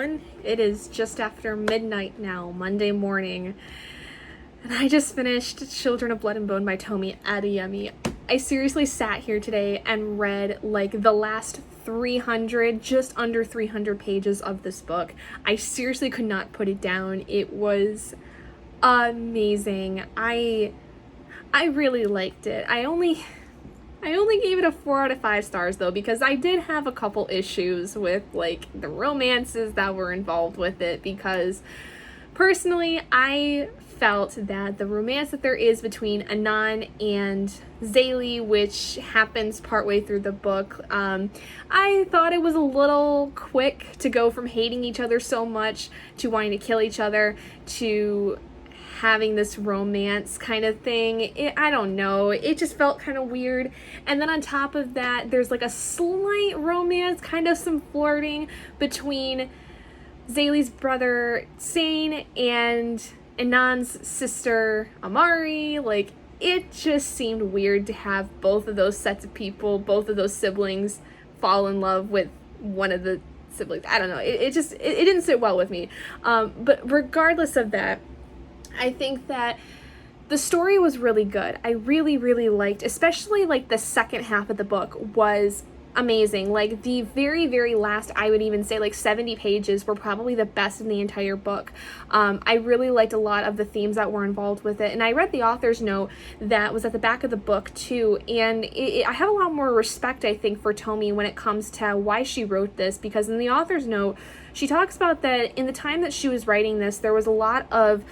everyone. It is just after midnight now, Monday morning, and I just finished Children of Blood and Bone by Tomi Adeyemi. I seriously sat here today and read like the last 300, just under 300 pages of this book. I seriously could not put it down. It was amazing. I really liked it. I only gave it a 4 out of 5 stars though, because I did have a couple issues with like the romances that were involved with it, because personally I felt that the romance that there is between Anan and Zaylee, which happens partway through the book, I thought it was a little quick to go from hating each other so much to wanting to kill each other to having this romance kind of thing. I don't know, it just felt kind of weird. And then on top of that, there's like a slight romance, kind of some flirting between Zaylee's brother Sane and Anan's sister Amari. Like, it just seemed weird to have both of those sets of people, both of those siblings, fall in love with one of the siblings. I don't know, it didn't sit well with me. But regardless of that, I think that the story was really good. I really liked, especially like the second half of the book was amazing. Like the very, very last, I would even say like 70 pages were probably the best in the entire book. I really liked a lot of the themes that were involved with it. And I read the author's note that was at the back of the book too. And I have a lot more respect, I think, for Tomi when it comes to why she wrote this, because in the author's note, she talks about that in the time that she was writing this, there was a lot of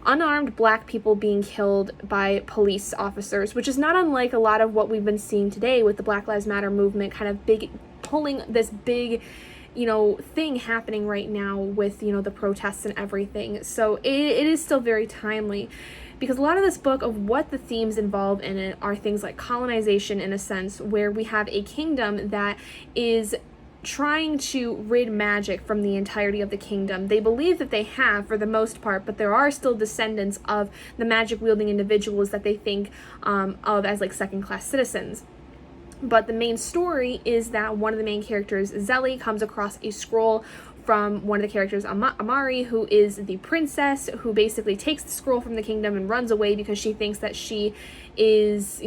unarmed Black people being killed by police officers, which is not unlike a lot of what we've been seeing today with the Black Lives Matter movement, kind of pulling this big, thing happening right now with, the protests and everything. So it is still very timely, because a lot of this book of what the themes involved in it are things like colonization, in a sense, where we have a kingdom that is trying to rid magic from the entirety of the kingdom. They believe that they have, for the most part, but there are still descendants of the magic wielding individuals that they think of as like second-class citizens. But the main story is that one of the main characters, Zelly, comes across a scroll from one of the characters, Amari, who is the princess, who basically takes the scroll from the kingdom and runs away because she thinks that she is,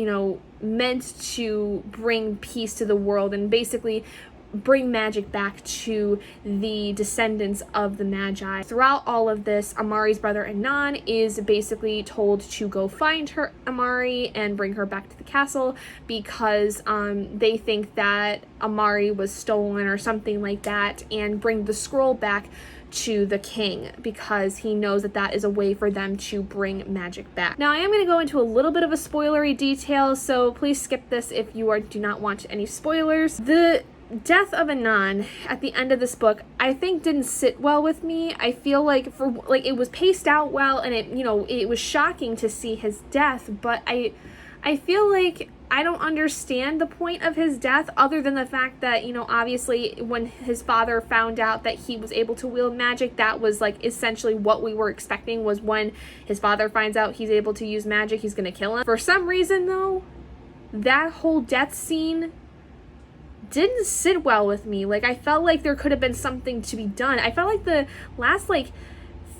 meant to bring peace to the world and basically bring magic back to the descendants of the Magi. Throughout all of this, Amari's brother Anan is basically told to go find her, Amari, and bring her back to the castle, because they think that Amari was stolen or something like that, and bring the scroll back to the king, because he knows that that is a way for them to bring magic back. Now, I am going to go into a little bit of a spoilery detail, so please skip this if you do not want any spoilers. The death of Anan at the end of this book, I think, didn't sit well with me. I feel like it was paced out well, and it was shocking to see his death, but I feel like I don't understand the point of his death, other than the fact that, obviously when his father found out that he was able to wield magic, that was like essentially what we were expecting, was when his father finds out he's able to use magic, he's gonna kill him. For some reason though, that whole death scene didn't sit well with me. Like, I felt like there could have been something to be done. I felt like the last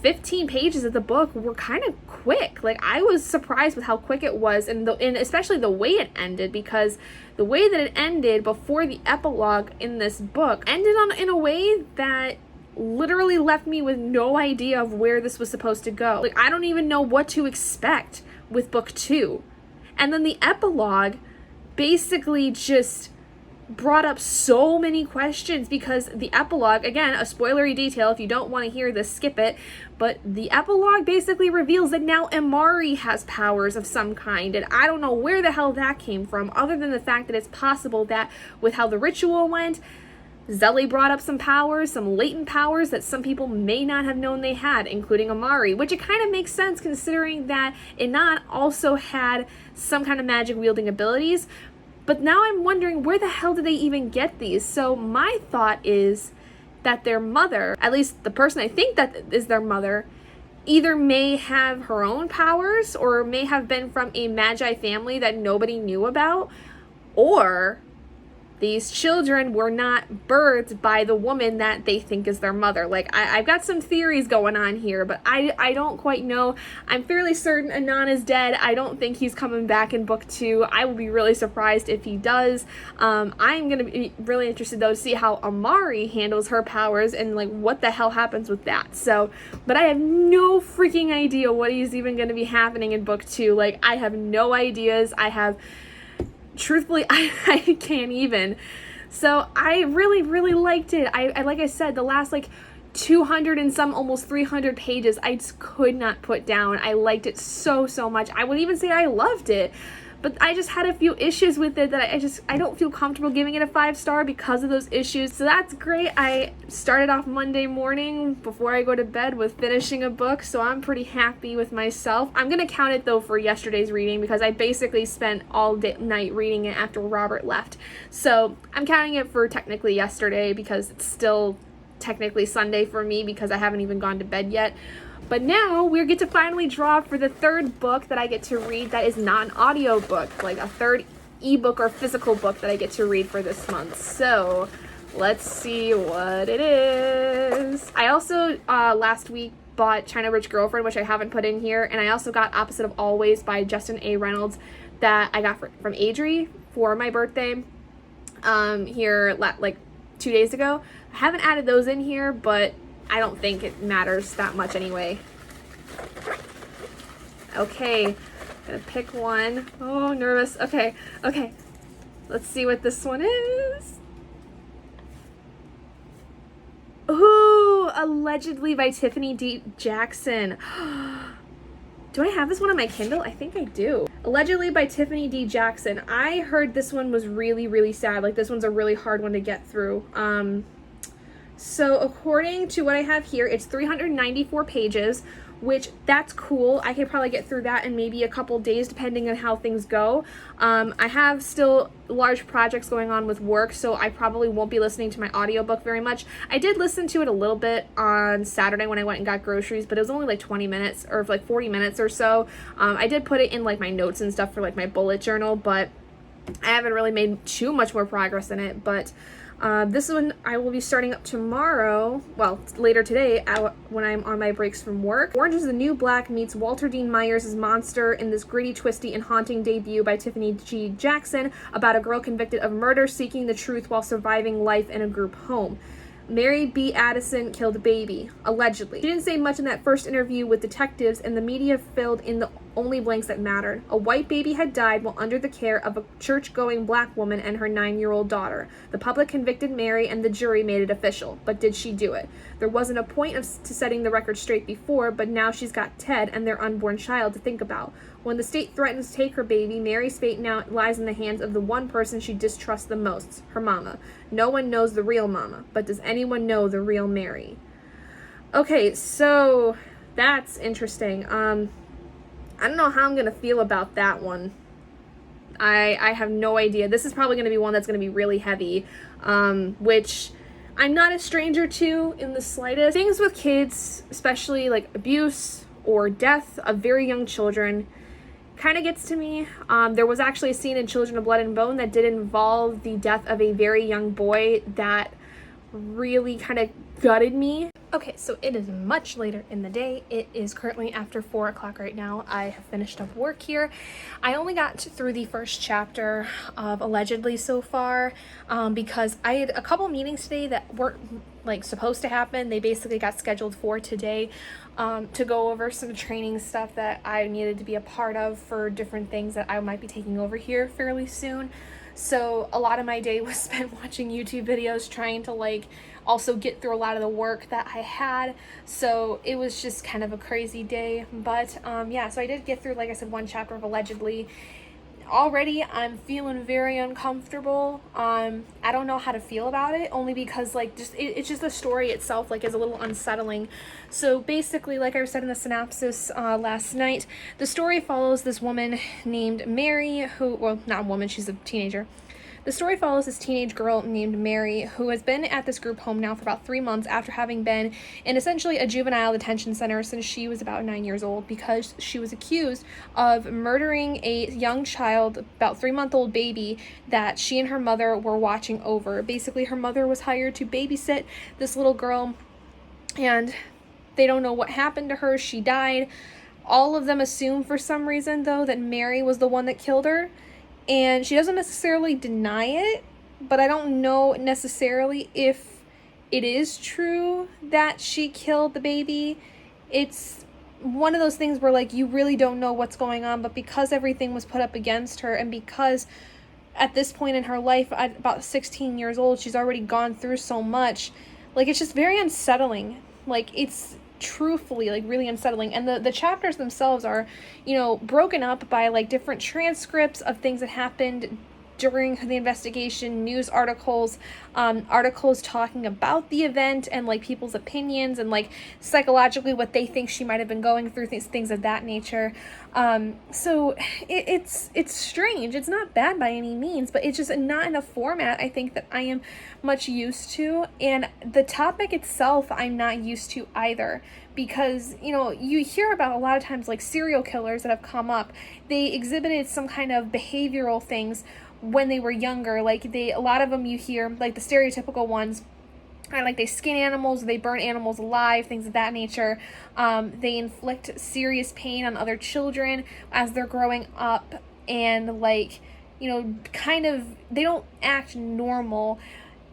15 pages of the book were kind of quick. Like, I was surprised with how quick it was, and especially the way it ended, because the way that it ended before the epilogue in this book ended in a way that literally left me with no idea of where this was supposed to go. Like, I don't even know what to expect with book 2. And then the epilogue basically just brought up so many questions, because the epilogue, again, a spoilery detail, if you don't want to hear this, skip it, but the epilogue basically reveals that now Amari has powers of some kind, and I don't know where the hell that came from, other than the fact that it's possible that with how the ritual went, Zelly brought up some powers, some latent powers that some people may not have known they had, including Amari, which it kind of makes sense considering that Anan also had some kind of magic wielding abilities. But now I'm wondering, where the hell did they even get these? So my thought is that their mother, at least the person I think that is their mother, either may have her own powers or may have been from a Magi family that nobody knew about, or these children were not birthed by the woman that they think is their mother. Like, I've got some theories going on here, but I don't quite know. I'm fairly certain Anon is dead. I don't think he's coming back in book 2. I will be really surprised if he does. I'm going to be really interested, though, to see how Amari handles her powers and, like, what the hell happens with that. So, but I have no freaking idea what is even going to be happening in book 2. Like, I have no ideas. Truthfully, I can't even. So I really liked it. I like I said, the last like 200 and some, almost 300 pages, I just could not put down. I liked it so much. I would even say I loved it. But I just had a few issues with it that I don't feel comfortable giving it a 5-star because of those issues. So that's great. I started off Monday morning before I go to bed with finishing a book, so I'm pretty happy with myself. I'm going to count it, though, for yesterday's reading because I basically spent all day, night reading it after Robert left. So I'm counting it for technically yesterday because it's still technically Sunday for me because I haven't even gone to bed yet. But now we get to finally draw for the third book that I get to read that is not an audio book, like a third ebook or physical book that I get to read for this month. So let's see what it is. I also last week bought China Rich Girlfriend, which I haven't put in here, and I also got Opposite of Always by Justin A. Reynolds that I got from Adri for my birthday here like 2 days ago. I haven't added those in here, but I don't think it matters that much anyway. Okay, gonna pick one. Oh, nervous. Okay. Let's see what this one is. Ooh, Allegedly by Tiffany D. Jackson. Do I have this one on my Kindle? I think I do. Allegedly by Tiffany D. Jackson. I heard this one was really sad. Like, this one's a really hard one to get through. So according to what I have here, it's 394 pages, which that's cool. I could probably get through that in maybe a couple days depending on how things go. I have still large projects going on with work, so I probably won't be listening to my audiobook very much. I did listen to it a little bit on Saturday when I went and got groceries, but it was only like 20 minutes or like 40 minutes or so. I did put it in like my notes and stuff for like my bullet journal, but I haven't really made too much more progress in it. But this one I will be starting up tomorrow, well, later today when I'm on my breaks from work. Orange is the New Black meets Walter Dean Myers' Monster in this gritty, twisty, and haunting debut by Tiffany G. Jackson about a girl convicted of murder seeking the truth while surviving life in a group home. Mary B. Addison killed a baby, allegedly. She didn't say much in that first interview with detectives, and the media filled in the only blanks that mattered. A white baby had died while under the care of a church-going black woman and her 9-year-old daughter. The public convicted Mary, and the jury made it official. But did she do it? There wasn't a point to setting the record straight before, but now she's got Ted and their unborn child to think about. When the state threatens to take her baby, Mary's fate now lies in the hands of the one person she distrusts the most, her mama. No one knows the real mama, but does anyone know the real Mary? Okay, so that's interesting. I don't know how I'm going to feel about that one. I have no idea. This is probably going to be one that's going to be really heavy, which I'm not a stranger to in the slightest. Things with kids, especially like abuse or death of very young children, kind of gets to me. There was actually a scene in Children of Blood and Bone that did involve the death of a very young boy that really kind of gutted me. Okay, so it is much later in the day. It is currently after 4 o'clock right now. I have finished up work here. I only got through the first chapter of Allegedly so far because I had a couple meetings today that weren't like supposed to happen. They basically got scheduled for today to go over some training stuff that I needed to be a part of for different things that I might be taking over here fairly soon. So a lot of my day was spent watching YouTube videos, trying to like also get through a lot of the work that I had. So it was just kind of a crazy day. But yeah, so I did get through, like I said, one chapter of Allegedly. Already I'm feeling very uncomfortable. I don't know how to feel about it, only because like it's just the story itself like is a little unsettling. So basically, like I said in the synopsis last night, the story follows this woman named Mary, who, well, not a woman, she's a teenager, The story follows this teenage girl named Mary, who has been at this group home now for about 3 months after having been in essentially a juvenile detention center since she was about 9 years old, because she was accused of murdering a young child, about 3-month-old baby, that she and her mother were watching over. Basically, her mother was hired to babysit this little girl, and they don't know what happened to her. She died. All of them assume for some reason, though, that Mary was the one that killed her. And she doesn't necessarily deny it, but I don't know necessarily if it is true that she killed the baby. It's one of those things where, like, you really don't know what's going on, but because everything was put up against her, and because at this point in her life, at about 16 years old, she's already gone through so much, like, it's just very unsettling. Like, it's truthfully, like, really unsettling. And the chapters themselves are, you know, broken up by, like, different transcripts of things that happened during the investigation, news articles, articles talking about the event and, like, people's opinions and, like, psychologically what they think she might have been going through, things of that nature. So it's strange. It's not bad by any means, but it's just not in a format I think that I am much used to. And the topic itself I'm not used to either, because, you know, you hear about a lot of times, like, serial killers that have come up. They exhibited some kind of behavioral things when they were younger. Like, a lot of them you hear, like the stereotypical ones are like they skin animals, they burn animals alive, things of that nature. They inflict serious pain on other children as they're growing up, and, like, you know, kind of, they don't act normal.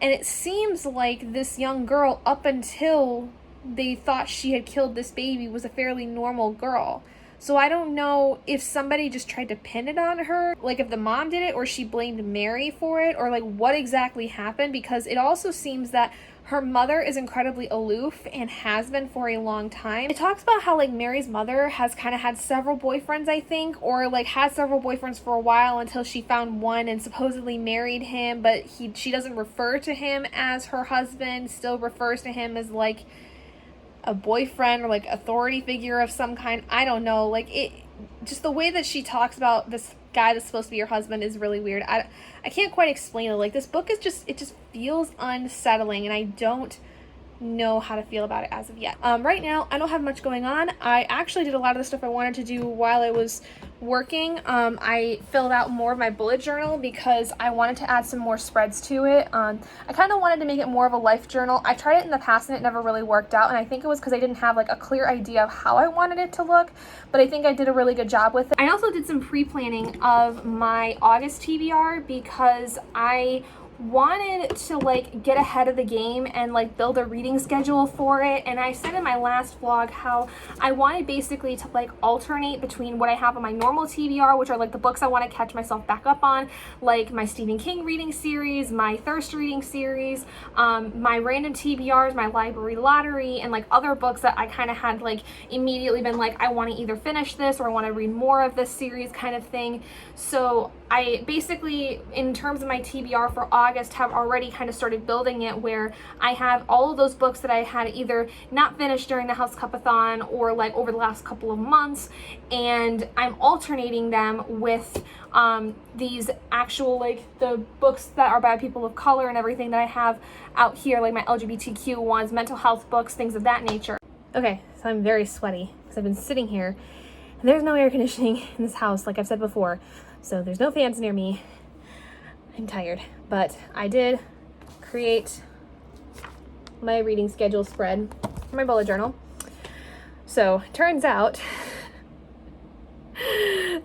And it seems like this young girl, up until they thought she had killed this baby, was a fairly normal girl. So I don't know if somebody just tried to pin it on her, like if the mom did it or she blamed Mary for it, or like what exactly happened, because it also seems that her mother is incredibly aloof and has been for a long time. It talks about how, like, Mary's mother has kind of had several boyfriends, I think, or like had several boyfriends for a while until she found one and supposedly married him, but she doesn't refer to him as her husband, still refers to him as like a boyfriend or like authority figure of some kind. I don't know, like, it just the way that she talks about this guy that's supposed to be her husband is really weird. I can't quite explain it. Like, this book is just, it just feels unsettling, and I don't know how to feel about it as of yet. Right now I don't have much going on. I actually did a lot of the stuff I wanted to do while I was working. I filled out more of my bullet journal because I wanted to add some more spreads to it. I kind of wanted to make it more of a life journal. I tried it in the past and it never really worked out, and I think it was because I didn't have, like, a clear idea of how I wanted it to look, but I think I did a really good job with it. I also did some pre-planning of my August TBR because I wanted to, like, get ahead of the game and, like, build a reading schedule for it. And I said in my last vlog how I wanted basically to, like, alternate between what I have on my normal TBR, which are, like, the books I want to catch myself back up on, like my Stephen King reading series, my Thirst reading series, my random TBRs, my library lottery, and, like, other books that I kind of had, like, immediately been like, I want to either finish this or I want to read more of this series kind of thing. So I basically, in terms of my TBR for August, have already kind of started building it where I have all of those books that I had either not finished during the House Cupathon or, like, over the last couple of months, and I'm alternating them with these actual, like, the books that are by people of color and everything that I have out here, like my LGBTQ ones, mental health books, things of that nature. Okay, so I'm very sweaty because I've been sitting here and there's no air conditioning in this house, like I've said before. So there's no fans near me. I'm tired, but I did create my reading schedule spread for my bullet journal. So turns out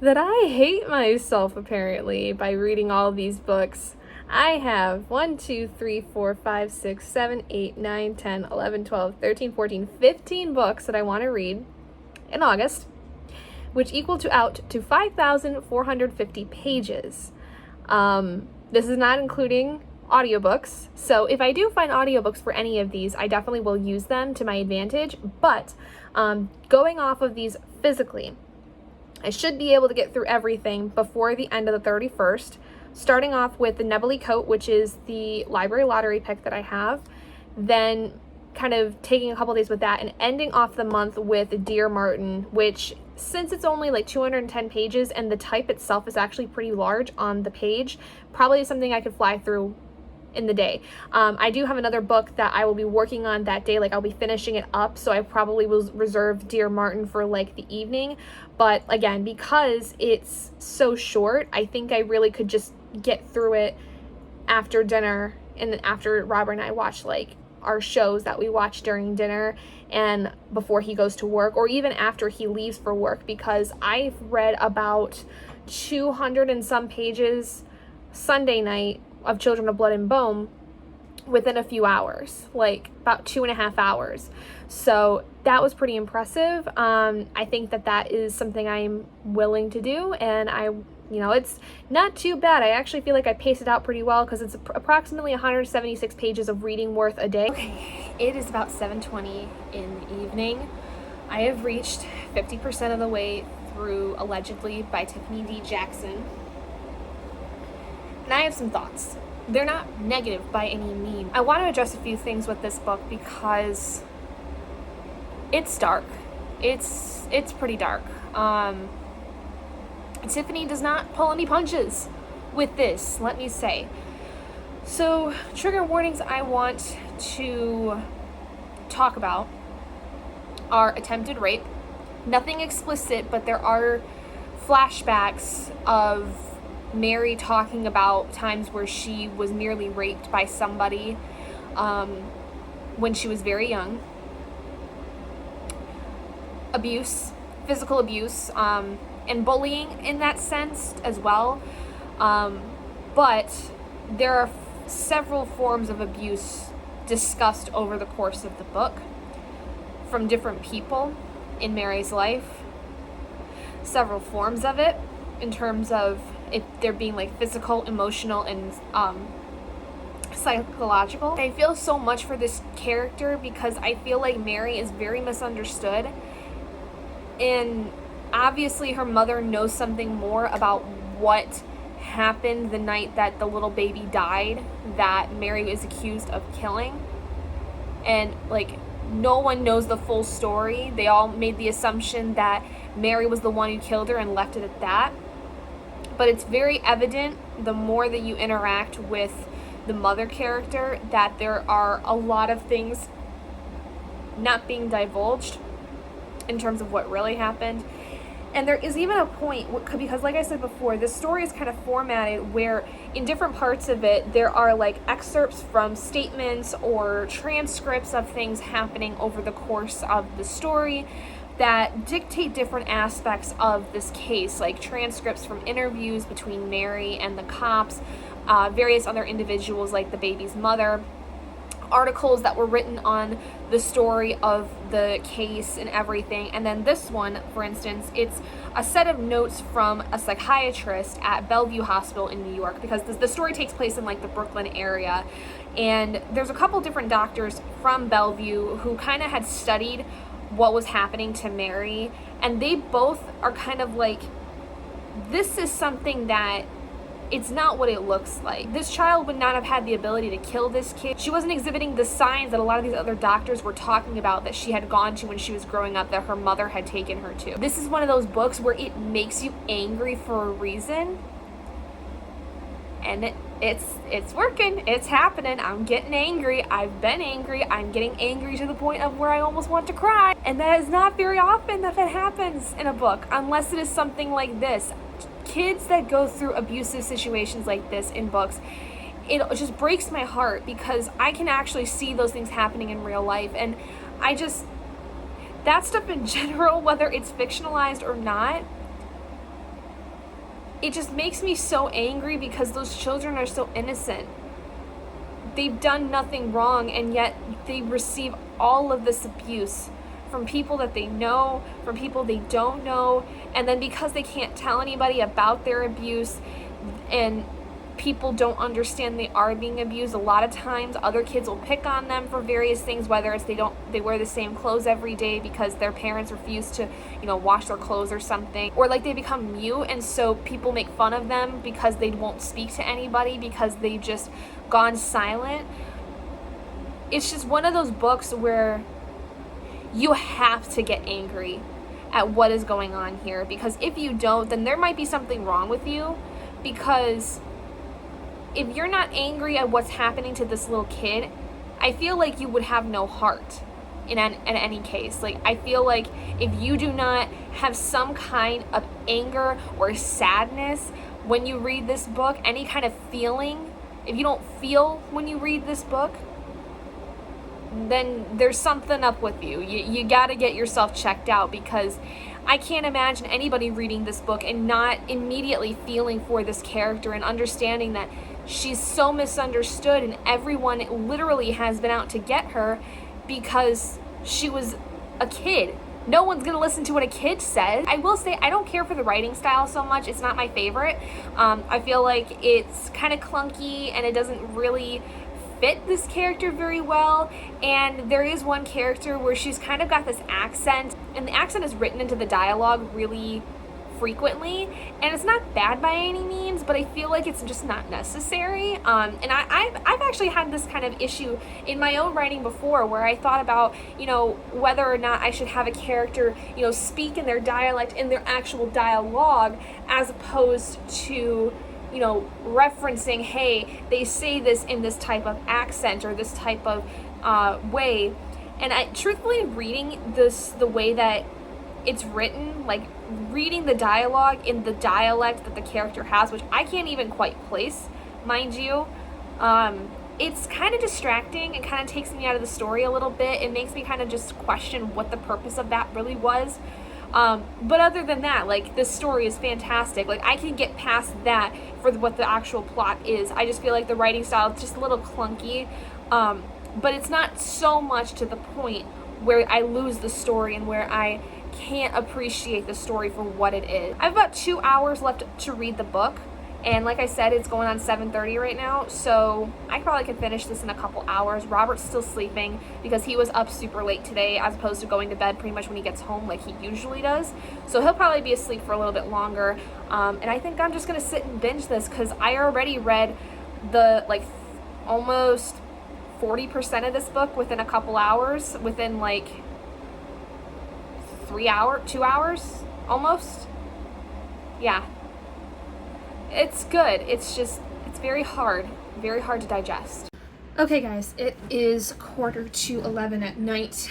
that I hate myself apparently by reading all these books. I have 1, 2, 3, 4, 5, 6, 7, 8, 9, 10, 11, 12, 13, 14, 15 books that I want to read in August, which equal out to 5,450 pages. This is not including audiobooks. So if I do find audiobooks for any of these, I definitely will use them to my advantage. But going off of these physically, I should be able to get through everything before the end of the 31st, starting off with the Nebulae Coat, which is the library lottery pick that I have, then kind of taking a couple days with that and ending off the month with Dear Martin, which since it's only like 210 pages and the type itself is actually pretty large on the page, probably something I could fly through in the day. I do have another book that I will be working on that day, like I'll be finishing it up, so I probably will reserve Dear Martin for like the evening. But again, because it's so short, I think I really could just get through it after dinner, and then after Robert and I watch like our shows that we watch during dinner and before he goes to work, or even after he leaves for work, because I've read about 200 and some pages Sunday night of Children of Blood and Bone within a few hours, like about 2.5 hours. So that was pretty impressive. I think that is something I'm willing to do, and it's not too bad. I actually feel like I paced it out pretty well because it's approximately 176 pages of reading worth a day. Okay, it is about 7:20 in the evening. I have reached 50% of the way through Allegedly by Tiffany D. Jackson. And I have some thoughts. They're not negative by any means. I want to address a few things with this book because it's dark. It's pretty dark. Tiffany does not pull any punches with this, let me say. So, trigger warnings I want to talk about are attempted rape. Nothing explicit, but there are flashbacks of Mary talking about times where she was nearly raped by somebody when she was very young. Abuse, physical abuse, and bullying in that sense as well. But there are several forms of abuse discussed over the course of the book from different people in Mary's life. Several forms of it in terms of if they're being like physical, emotional, and psychological. I feel so much for this character because I feel like Mary is very misunderstood, and obviously her mother knows something more about what happened the night that the little baby died that Mary is accused of killing, and like no one knows the full story. They all made the assumption that Mary was the one who killed her and left it at that. But it's very evident the more that you interact with the mother character that there are a lot of things not being divulged in terms of what really happened. And there is even a point, because like I said before, this story is kind of formatted where in different parts of it, there are like excerpts from statements or transcripts of things happening over the course of the story that dictate different aspects of this case, like transcripts from interviews between Mary and the cops, various other individuals like the baby's mother, articles that were written on the story of the case and everything. And then this one, for instance, it's a set of notes from a psychiatrist at Bellevue Hospital in New York, because the story takes place in like the Brooklyn area. And there's a couple different doctors from Bellevue who kind of had studied what was happening to Mary, and they both are kind of like, this is something that it's not what it looks like. This child would not have had the ability to kill this kid. She wasn't exhibiting the signs that a lot of these other doctors were talking about that she had gone to when she was growing up, that her mother had taken her to. This is one of those books where it makes you angry for a reason, and it's working. It's happening. I'm getting angry. I've been angry. I'm getting angry to the point of where I almost want to cry. And that is not very often that happens in a book, unless it is something like this. Kids that go through abusive situations like this in books, it just breaks my heart because I can actually see those things happening in real life. And that stuff in general, whether it's fictionalized or not, it just makes me so angry because those children are so innocent. They've done nothing wrong, and yet they receive all of this abuse from people that they know, from people they don't know, and then because they can't tell anybody about their abuse and people don't understand they are being abused, a lot of times other kids will pick on them for various things, whether it's they wear the same clothes every day because their parents refuse to wash their clothes or something, or like they become mute and so people make fun of them because they won't speak to anybody because they've just gone silent. It's just one of those books where you have to get angry at what is going on here, because if you don't, then there might be something wrong with you, because if you're not angry at what's happening to this little kid, I feel like you would have no heart in any case. Like, I feel like if you do not have some kind of anger or sadness when you read this book, any kind of feeling, if you don't feel when you read this book, then there's something up with you. You got to get yourself checked out, because I can't imagine anybody reading this book and not immediately feeling for this character and understanding that she's so misunderstood and everyone literally has been out to get her because she was a kid. No one's going to listen to what a kid says. I will say I don't care for the writing style so much. It's not my favorite. I feel like it's kind of clunky and it doesn't really fit this character very well. And there is one character where she's kind of got this accent, and the accent is written into the dialogue really frequently, and it's not bad by any means, but I feel like it's just not necessary. And I've actually had this kind of issue in my own writing before, where I thought about, whether or not I should have a character, speak in their dialect, in their actual dialogue, as opposed to, referencing, hey, they say this in this type of accent or this type of way. And truthfully, reading this the way that it's written, like reading the dialogue in the dialect that the character has, which I can't even quite place, mind you, it's kind of distracting. It kind of takes me out of the story a little bit. It makes me kind of just question what the purpose of that really was. But other than that, like, this story is fantastic. Like, I can get past that for what the actual plot is. I just feel like the writing style is just a little clunky, but it's not so much to the point where I lose the story and where I can't appreciate the story for what it is. I have about 2 hours left to read the book, and like I said, it's going on 7:30 right now, so I probably could finish this in a couple hours. Robert's still sleeping because he was up super late today, as opposed to going to bed pretty much when he gets home like he usually does, so he'll probably be asleep for a little bit longer. And I think I'm just gonna sit and binge this, because I already read the almost 40% of this book within a couple hours, within 2 hours almost. Yeah, it's good. It's very hard to digest. Okay guys, it is 11:15 at night,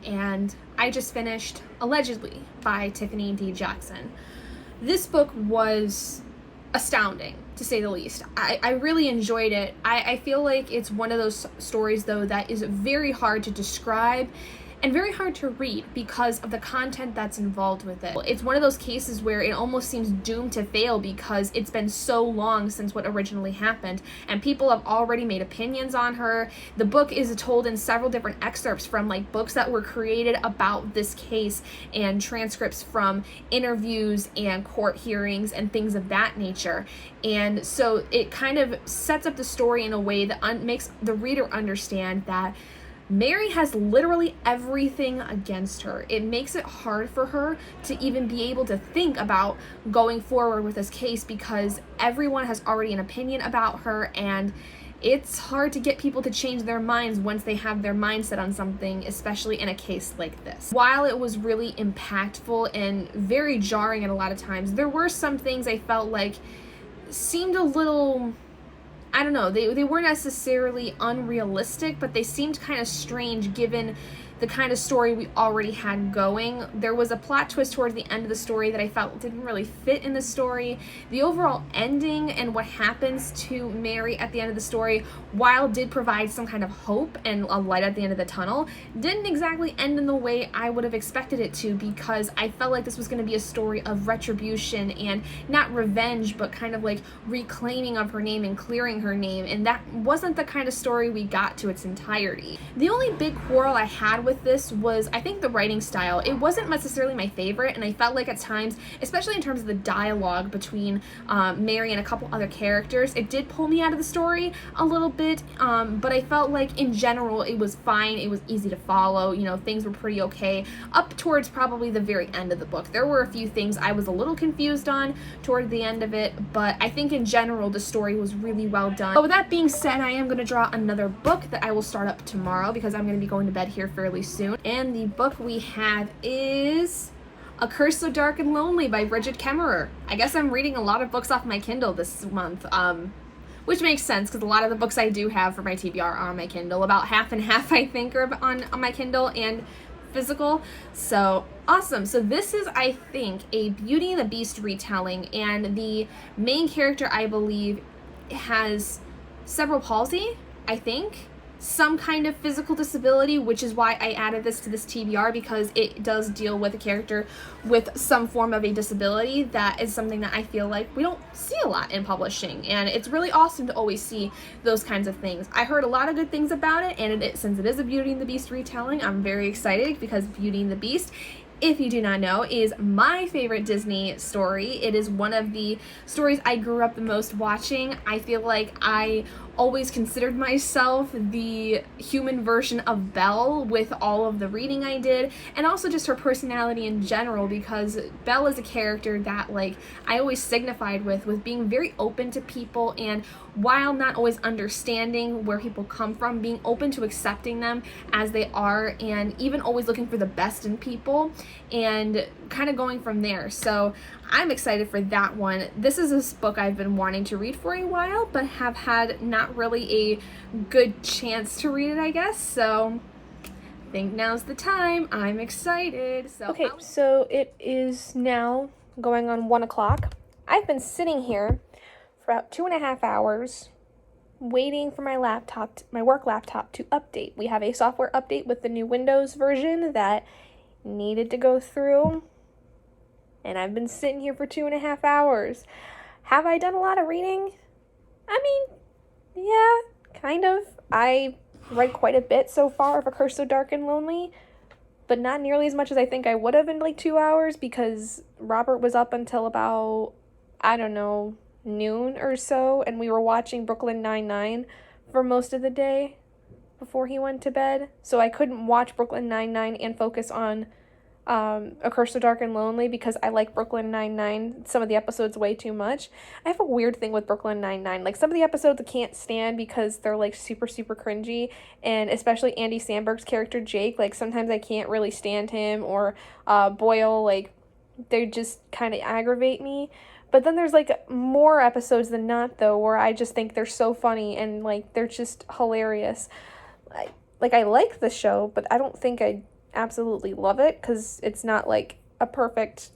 and I just finished Allegedly by Tiffany D. Jackson. This book was astounding, to say the least. I really enjoyed it. I feel like it's one of those stories, though, that is very hard to describe and very hard to read because of the content that's involved with it. It's one of those cases where it almost seems doomed to fail because it's been so long since what originally happened, and people have already made opinions on her. The book is told in several different excerpts from books that were created about this case, and transcripts from interviews and court hearings and things of that nature. And so it kind of sets up the story in a way that makes the reader understand that Mary has literally everything against her. It makes it hard for her to even be able to think about going forward with this case, because everyone has already an opinion about her, and it's hard to get people to change their minds once they have their mind set on something, especially in a case like this. While it was really impactful and very jarring at a lot of times, there were some things I felt like seemed a little, I don't know, they weren't necessarily unrealistic, but they seemed kind of strange given the kind of story we already had going. There was a plot twist towards the end of the story that I felt didn't really fit in the story. The overall ending and what happens to Mary at the end of the story, while did provide some kind of hope and a light at the end of the tunnel, didn't exactly end in the way I would have expected it to, because I felt like this was going to be a story of retribution and not revenge, but kind of like reclaiming of her name and clearing her name, and that wasn't the kind of story we got to its entirety. The only big quarrel I had with this was, I think, the writing style. It wasn't necessarily my favorite, and I felt like at times, especially in terms of the dialogue between Mary and a couple other characters, it did pull me out of the story a little bit, but I felt like in general it was fine. It was easy to follow, things were pretty okay up towards probably the very end of the book. There were a few things I was a little confused on toward the end of it, but I think in general the story was really well done. But with that being said, I am going to draw another book that I will start up tomorrow, because I'm going to be going to bed here fairly soon. And the book we have is A Curse So Dark and Lonely by Brigid Kemmerer. I guess I'm reading a lot of books off my Kindle this month, which makes sense because a lot of the books I do have for my TBR are on my Kindle. About half and half, I think, are on my Kindle and physical. So awesome. So this is, I think, a Beauty and the Beast retelling, and the main character, I believe, has cerebral palsy, I think, some kind of physical disability, which is why I added this to this TBR, because it does deal with a character with some form of a disability. That is something that I feel like we don't see a lot in publishing, and it's really awesome to always see those kinds of things. I heard a lot of good things about it, and since it is a Beauty and the Beast retelling, I'm very excited, because Beauty and the Beast, if you do not know, is my favorite Disney story. It is one of the stories I grew up the most watching. I feel like I always considered myself the human version of Belle with all of the reading I did, and also just her personality in general, because Belle is a character that, like, I always signified with being very open to people, and while not always understanding where people come from, being open to accepting them as they are, and even always looking for the best in people, and kind of going from there. So I'm excited for that one. This is a book I've been wanting to read for a while, but have had not really a good chance to read it, I guess. So I think now's the time. I'm excited. So it is now going on 1 o'clock. I've been sitting here for about 2.5 hours waiting for my work laptop to update. We have a software update with the new Windows version that needed to go through, and I've been sitting here for 2.5 hours. Have I done a lot of reading? I mean, yeah, kind of. I read quite a bit so far of A Curse So Dark and Lonely, but not nearly as much as I think I would have in like 2 hours, because Robert was up until about, I don't know, noon or so, and we were watching Brooklyn Nine-Nine for most of the day before he went to bed. So I couldn't watch Brooklyn Nine-Nine and focus on A Curse So Dark and Lonely, because I like Brooklyn Nine-Nine, some of the episodes, way too much. I have a weird thing with Brooklyn Nine-Nine. Like, some of the episodes I can't stand because they're like super, super cringy, and especially Andy Samberg's character Jake, like sometimes I can't really stand him, or Boyle, like they just kind of aggravate me. But then there's like more episodes than not, though, where I just think they're so funny and like they're just hilarious. I like the show, but I don't think I absolutely love it, because it's not like a perfect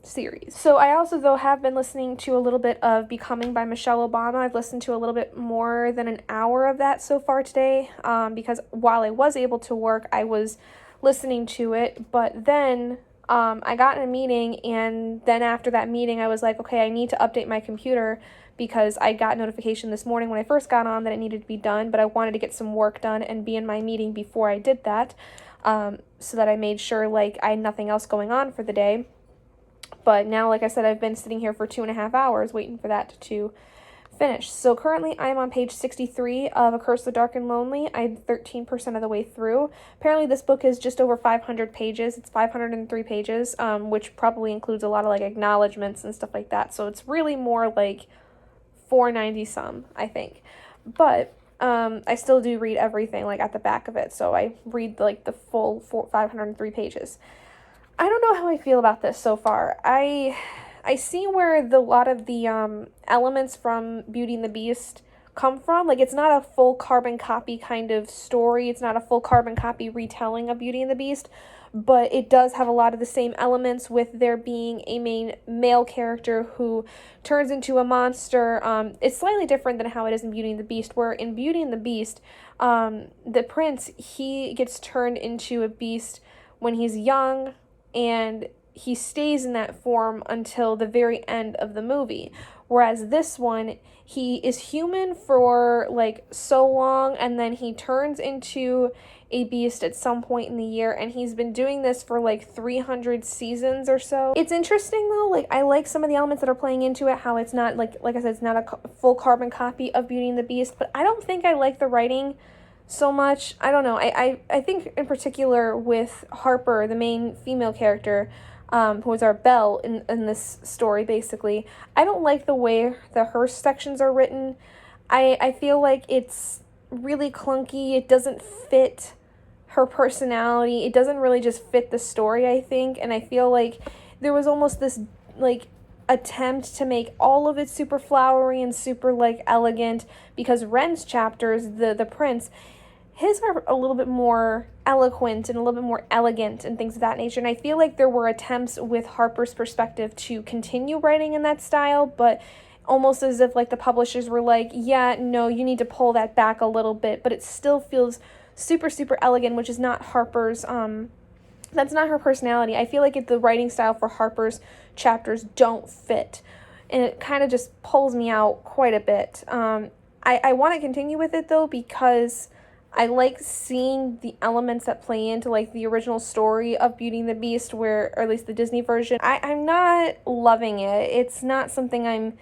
series. So I also, though, have been listening to a little bit of Becoming by Michelle Obama. I've listened to a little bit more than an hour of that so far today, because while I was able to work, I was listening to it, but then I got in a meeting, and then after that meeting, I was like, okay, I need to update my computer, because I got notification this morning when I first got on that it needed to be done, but I wanted to get some work done and be in my meeting before I did that, so that I made sure, like, I had nothing else going on for the day. But now, like I said, I've been sitting here for 2.5 hours waiting for that to finish. So currently I am on page 63 of A Curse So Dark and Lonely. I'm 13% of the way through. Apparently this book is just over 500 pages. It's 503 pages, which probably includes a lot of like acknowledgments and stuff like that. So it's really more like 490 some, I think. But I still do read everything like at the back of it. So I read like the full 503 pages. I don't know how I feel about this so far. I see where a lot of the elements from Beauty and the Beast come from. Like, it's not a full carbon copy kind of story. It's not a full carbon copy retelling of Beauty and the Beast, but it does have a lot of the same elements, with there being a main male character who turns into a monster. It's slightly different than how it is in Beauty and the Beast, where in Beauty and the Beast, the prince, he gets turned into a beast when he's young, and he stays in that form until the very end of the movie. Whereas this one, he is human for like so long, and then he turns into a beast at some point in the year, and he's been doing this for like 300 seasons or so. It's interesting though, like I like some of the elements that are playing into it, how it's not like I said, it's not a full carbon copy of Beauty and the Beast, but I don't think I like the writing so much. I don't know. I think in particular with Harper, the main female character, who is our Belle in this story, basically, I don't like the way the her sections are written. I feel like it's really clunky. It doesn't fit her personality, it doesn't really just fit the story, I think. And I feel like there was almost this, like, attempt to make all of it super flowery and super, like, elegant, because Ren's chapters, the prince, his are a little bit more eloquent and a little bit more elegant and things of that nature. And I feel like there were attempts with Harper's perspective to continue writing in that style, but almost as if, like, the publishers were like, yeah, no, you need to pull that back a little bit, but it still feels super, super elegant, which is not Harper's, that's not her personality. I feel like the writing style for Harper's chapters don't fit, and it kind of just pulls me out quite a bit. I want to continue with it, though, because I like seeing the elements that play into, like, the original story of Beauty and the Beast, or at least the Disney version. I'm not loving it. It's not something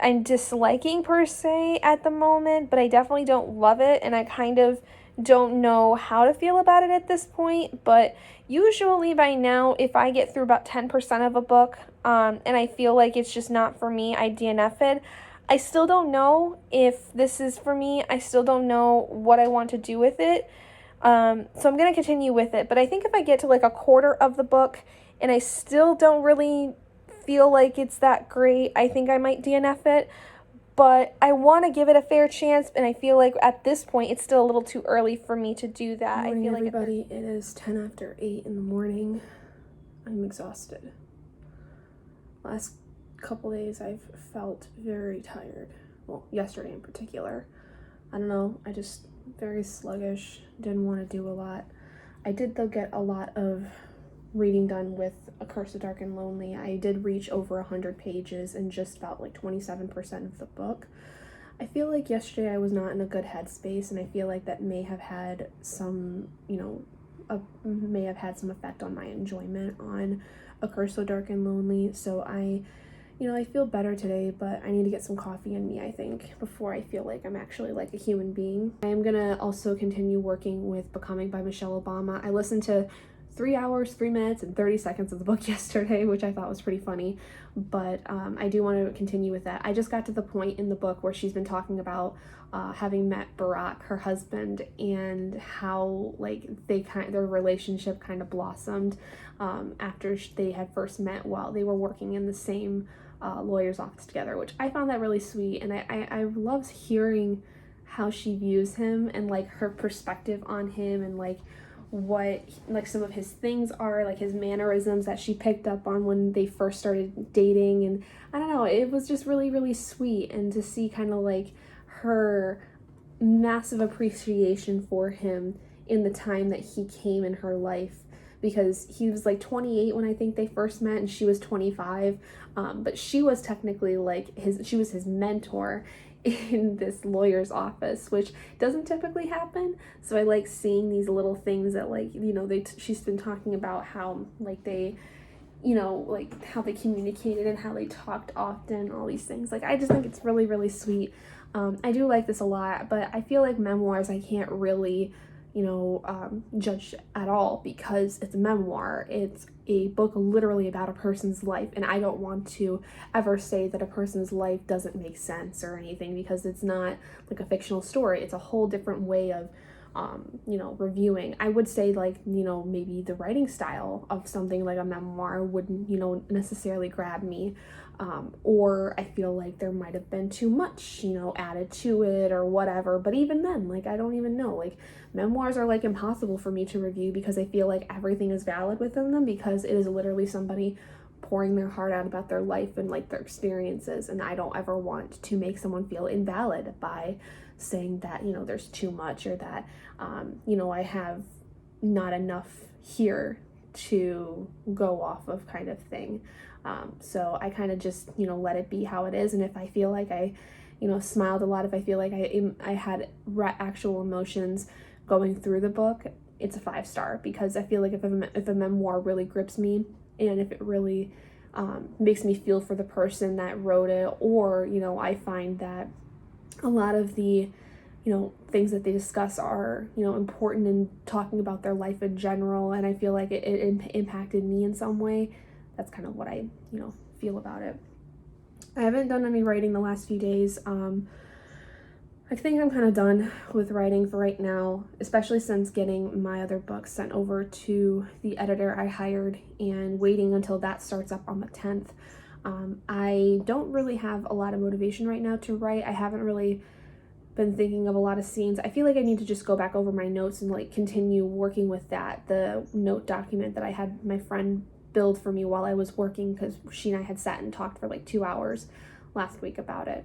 I'm disliking per se at the moment, but I definitely don't love it, and I kind of don't know how to feel about it at this point. But usually by now, if I get through about 10% of a book, and I feel like it's just not for me, I DNF it. I still don't know if this is for me. I still don't know what I want to do with it. So I'm going to continue with it. But I think if I get to like a quarter of the book and I still don't really feel like it's that great, I think I might DNF it. But I want to give it a fair chance, and I feel like at this point it's still a little too early for me to do that. Good morning, everybody. It is 10 after 8 in the morning. I'm exhausted. Last couple days I've felt very tired. Well, yesterday in particular. I don't know, I just very sluggish, didn't want to do a lot. I did though get a lot of reading done with A Curse of Dark and Lonely. I did reach over 100 pages and just about like 27% of the book. I feel like yesterday I was not in a good headspace, and I feel like that may have had some, may have had some effect on my enjoyment on A Curse of Dark and Lonely. So I feel better today, but I need to get some coffee in me, I think, before I feel like I'm actually like a human being. I am gonna also continue working with Becoming by Michelle Obama. I listened to 3 hours, 3 minutes, and 30 seconds of the book yesterday, which I thought was pretty funny, but I do want to continue with that. I just got to the point in the book where she's been talking about having met Barack, her husband, and how like their relationship kind of blossomed after they had first met while they were working in the same lawyer's office together, which I found that really sweet. And I love hearing how she views him and like her perspective on him, and like what like some of his things are, like his mannerisms that she picked up on when they first started dating. And I don't know, it was just really, really sweet, and to see kind of like her massive appreciation for him in the time that he came in her life, because he was like 28 when I think they first met, and she was 25, but she was technically like she was his mentor in this lawyer's office, which doesn't typically happen. So I like seeing these little things that like, she's been talking about how like they, like how they communicated and how they talked often, all these things. Like I just think it's really, really sweet. I do like this a lot, but I feel like memoirs I can't really judge at all, because it's a memoir. It's a book literally about a person's life, and I don't want to ever say that a person's life doesn't make sense or anything, because it's not like a fictional story. It's a whole different way of reviewing. I would say like, maybe the writing style of something like a memoir wouldn't, necessarily grab me. Or I feel like there might have been too much, added to it or whatever. But even then, like, I don't even know. Like, memoirs are like impossible for me to review, because I feel like everything is valid within them, because it is literally somebody pouring their heart out about their life and like their experiences. And I don't ever want to make someone feel invalid by saying that, there's too much, or that, I have not enough here to go off of, kind of thing. So I kind of just, let it be how it is. And if I feel like I, smiled a lot, if I feel like I had actual emotions going through the book, it's a 5-star, because I feel like if a memoir really grips me, and if it really makes me feel for the person that wrote it, or, I find that a lot of the, things that they discuss are, important in talking about their life in general, and I feel like it impacted me in some way, that's kind of what I, feel about it. I haven't done any writing the last few days. I think I'm kind of done with writing for right now, especially since getting my other books sent over to the editor I hired and waiting until that starts up on the 10th. I don't really have a lot of motivation right now to write. I haven't really been thinking of a lot of scenes. I feel like I need to just go back over my notes and like continue working with that, the note document that I had my friend build for me while I was working, because she and I had sat and talked for like 2 hours last week about it.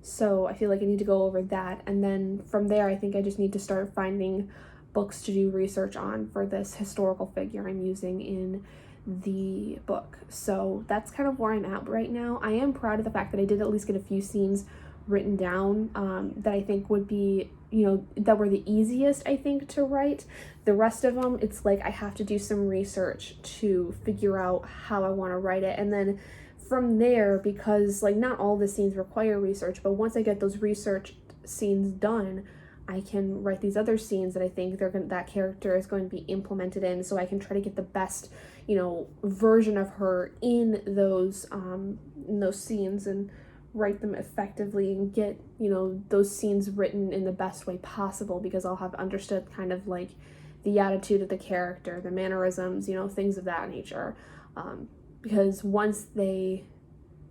So I feel like I need to go over that, and then from there I think I just need to start finding books to do research on for this historical figure I'm using in the book. So that's kind of where I'm at right now. I am proud of the fact that I did at least get a few scenes written down that I think would be, you know, that were the easiest, I think, to write. The rest of them, it's like I have to do some research to figure out how I want to write it, and then from there, because like not all the scenes require research, but once I get those research scenes done, I can write these other scenes that I think that character is going to be implemented in, so I can try to get the best, you know, version of her in those scenes and write them effectively and get, you know, those scenes written in the best way possible, because I'll have understood kind of like the attitude of the character, the mannerisms, you know, things of that nature. Because once they,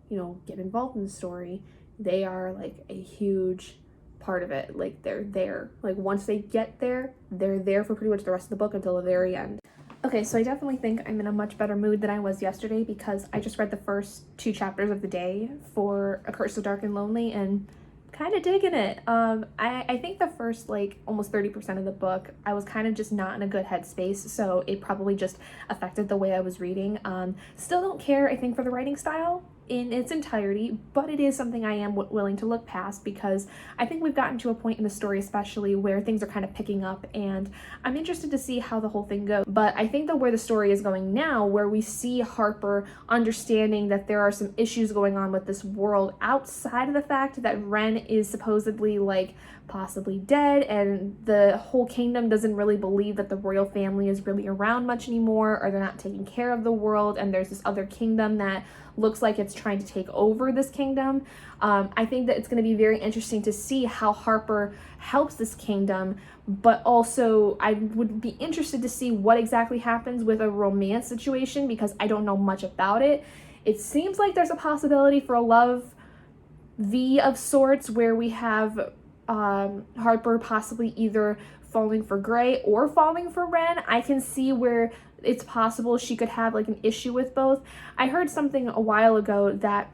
you know, get involved in the story, they are like a huge part of it. Like they're there. Like once they get there, they're there for pretty much the rest of the book until the very end. Okay, so I definitely think I'm in a much better mood than I was yesterday, because I just read the first 2 chapters of the day for A Curse So Dark and Lonely, and kind of digging it. I think the first like almost 30% of the book I was kind of just not in a good headspace, so it probably just affected the way I was reading. Still don't care, I think, for the writing style in its entirety, but it is something I am willing to look past, because I think we've gotten to a point in the story especially where things are kind of picking up, and I'm interested to see how the whole thing goes. But I think that where the story is going now, where we see Harper understanding that there are some issues going on with this world outside of the fact that Ren is supposedly like possibly dead, and the whole kingdom doesn't really believe that the royal family is really around much anymore, or they're not taking care of the world, and there's this other kingdom that looks like it's trying to take over this kingdom. I think that it's going to be very interesting to see how Harper helps this kingdom, but also I would be interested to see what exactly happens with a romance situation, because I don't know much about it. It seems like there's a possibility for a love V of sorts, where we have Harper possibly either falling for Gray or falling for Ren. I can see where it's possible she could have like an issue with both. I heard something a while ago that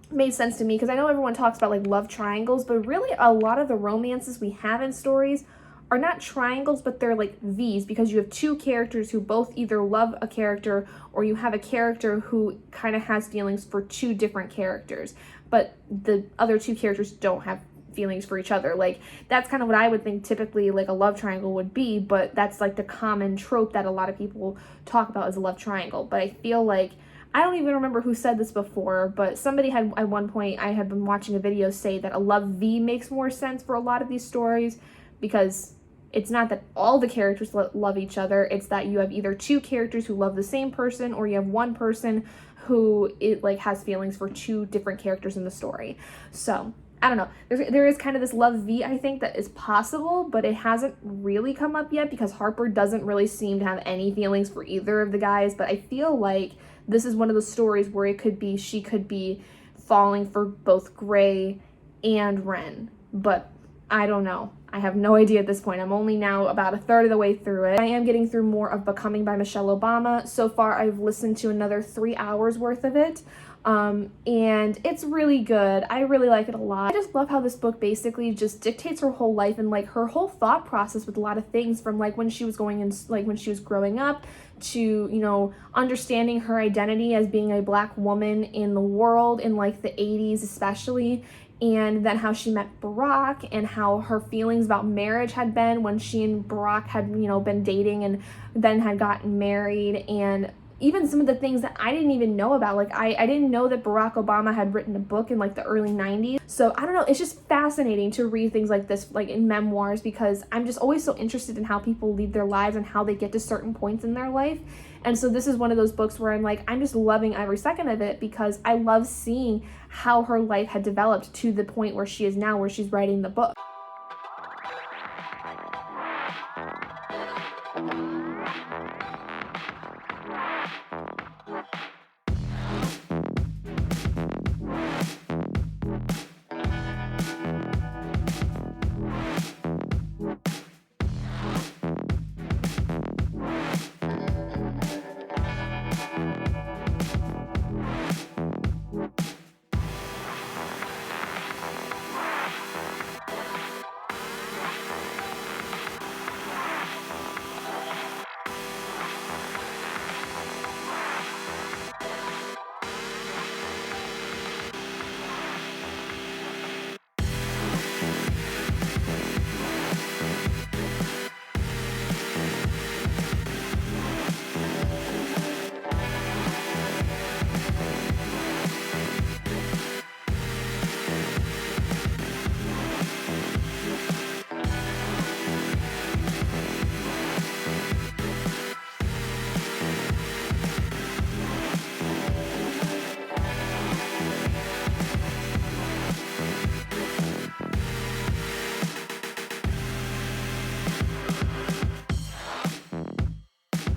made sense to me, because I know everyone talks about like love triangles, but really a lot of the romances we have in stories are not triangles, but they're like V's, because you have 2 characters who both either love a character, or you have a character who kind of has feelings for 2 different characters, but the other 2 characters don't have feelings for each other. Like that's kind of what I would think typically like a love triangle would be, but that's like the common trope that a lot of people talk about as a love triangle. But I feel like, I don't even remember who said this before, but somebody had at one point, I had been watching a video say that a love V makes more sense for a lot of these stories, because it's not that all the characters love each other, it's that you have either 2 characters who love the same person, or you have one person who has feelings for 2 different characters in the story. So I don't know. There is kind of this love V, I think, that is possible, but it hasn't really come up yet, because Harper doesn't really seem to have any feelings for either of the guys. But I feel like this is one of the stories where it could be she could be falling for both Gray and Ren. But I don't know. I have no idea at this point. I'm only now about a third of the way through it. I am getting through more of Becoming by Michelle Obama. So far, I've listened to another 3 hours worth of it. And it's really good. I really like it a lot. I just love how this book basically just dictates her whole life and like her whole thought process with a lot of things, from like when she was going in, like when she was growing up, to, you know, understanding her identity as being a Black woman in the world in like the 80s especially, and then how she met Barack, and how her feelings about marriage had been when she and Barack had, you know, been dating and then had gotten married, and even some of the things that I didn't even know about. Like I didn't know that Barack Obama had written a book in like the early 90s. So I don't know, it's just fascinating to read things like this, like in memoirs, because I'm just always so interested in how people lead their lives and how they get to certain points in their life. And so this is one of those books where I'm like, I'm just loving every second of it, because I love seeing how her life had developed to the point where she is now, where she's writing the book.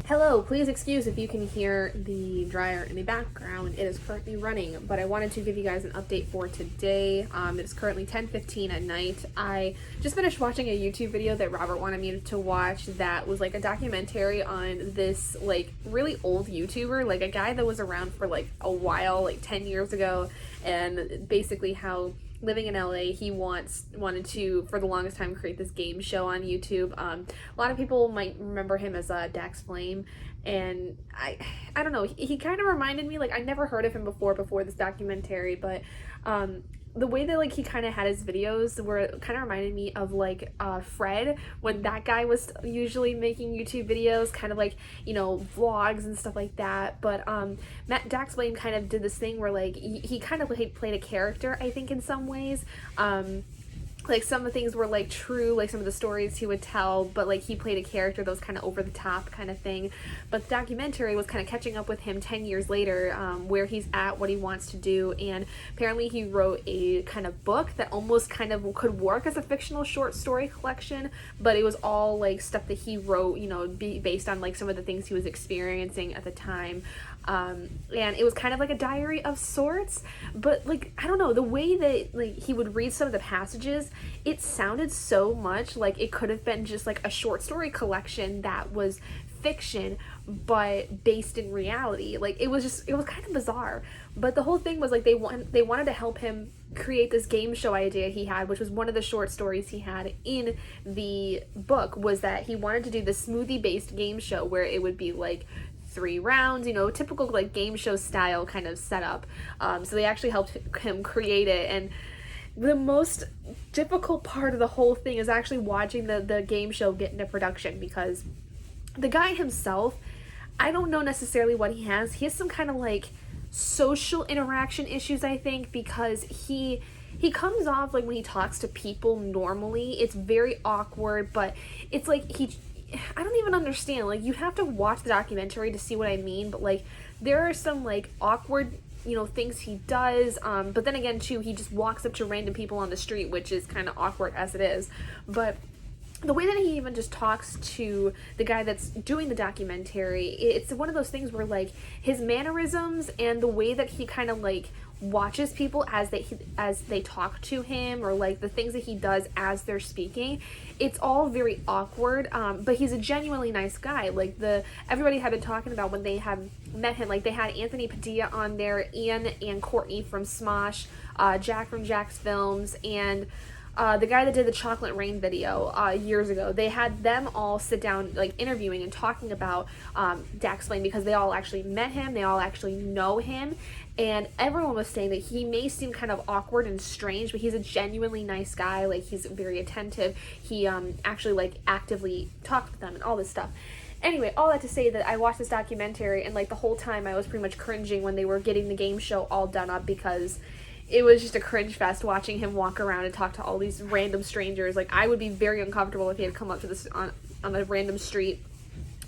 Hello, please excuse if you can hear the dryer in the background. It is currently running, but I wanted to give you guys an update for today. It's currently 10:15 at night. I just finished watching a YouTube video that Robert wanted me to watch that was like a documentary on this like really old YouTuber, like a guy that was around for like a while, like 10 years ago, and basically how living in LA, he wanted to, for the longest time, create this game show on YouTube. A lot of people might remember him as Dax Flame, and I don't know, he kind of reminded me, like, I never heard of him before this documentary, but the way that like he kind of had his videos were kind of reminded me of like Fred, when that guy was usually making YouTube videos, kind of like, you know, vlogs and stuff like that. But Dax Blaine kind of did this thing where like he kind of played a character, I think, in some ways. Like some of the things were like true, like some of the stories he would tell, but like he played a character that was kind of over the top kind of thing. But the documentary was kind of catching up with him 10 years later, where he's at, what he wants to do, and apparently he wrote a kind of book that almost kind of could work as a fictional short story collection, but it was all like stuff that he wrote, you know, based on like some of the things he was experiencing at the time. And it was kind of like a diary of sorts, but like, I don't know, the way that like he would read some of the passages, it sounded so much like it could have been just like a short story collection that was fiction but based in reality. Like it was kind of bizarre, but the whole thing was like they wanted to help him create this game show idea he had, which was one of the short stories he had in the book, was that he wanted to do the smoothie based game show where it would be like 3 rounds, you know, typical like game show style kind of setup. So they actually helped him create it, and the most difficult part of the whole thing is actually watching the game show get into production, because the guy himself, I don't know necessarily what he has. He has some kind of like social interaction issues, I think, because he comes off like when he talks to people normally, it's very awkward, but it's like I don't even understand. Like, you have to watch the documentary to see what I mean, but like there are some like awkward, you know, things he does, but then again too, he just walks up to random people on the street, which is kind of awkward as it is. But the way that he even just talks to the guy that's doing the documentary, it's one of those things where like his mannerisms and the way that he kind of like watches people as they talk to him, or like the things that he does as they're speaking, it's all very awkward, but he's a genuinely nice guy. Like everybody had been talking about when they had met him, like they had Anthony Padilla on there, Ian and Courtney from Smosh, Jack from Jack's Films, and the guy that did the Chocolate Rain video years ago. They had them all sit down like interviewing and talking about Dax Blaine, because they all actually met him, they all actually know him, and everyone was saying that he may seem kind of awkward and strange, but he's a genuinely nice guy. Like, he's very attentive. He actually like actively talked with them and all this stuff. Anyway, all that to say that I watched this documentary, and like the whole time I was pretty much cringing when they were getting the game show all done up, because it was just a cringe fest watching him walk around and talk to all these random strangers. Like, I would be very uncomfortable if he had come up to this on a random street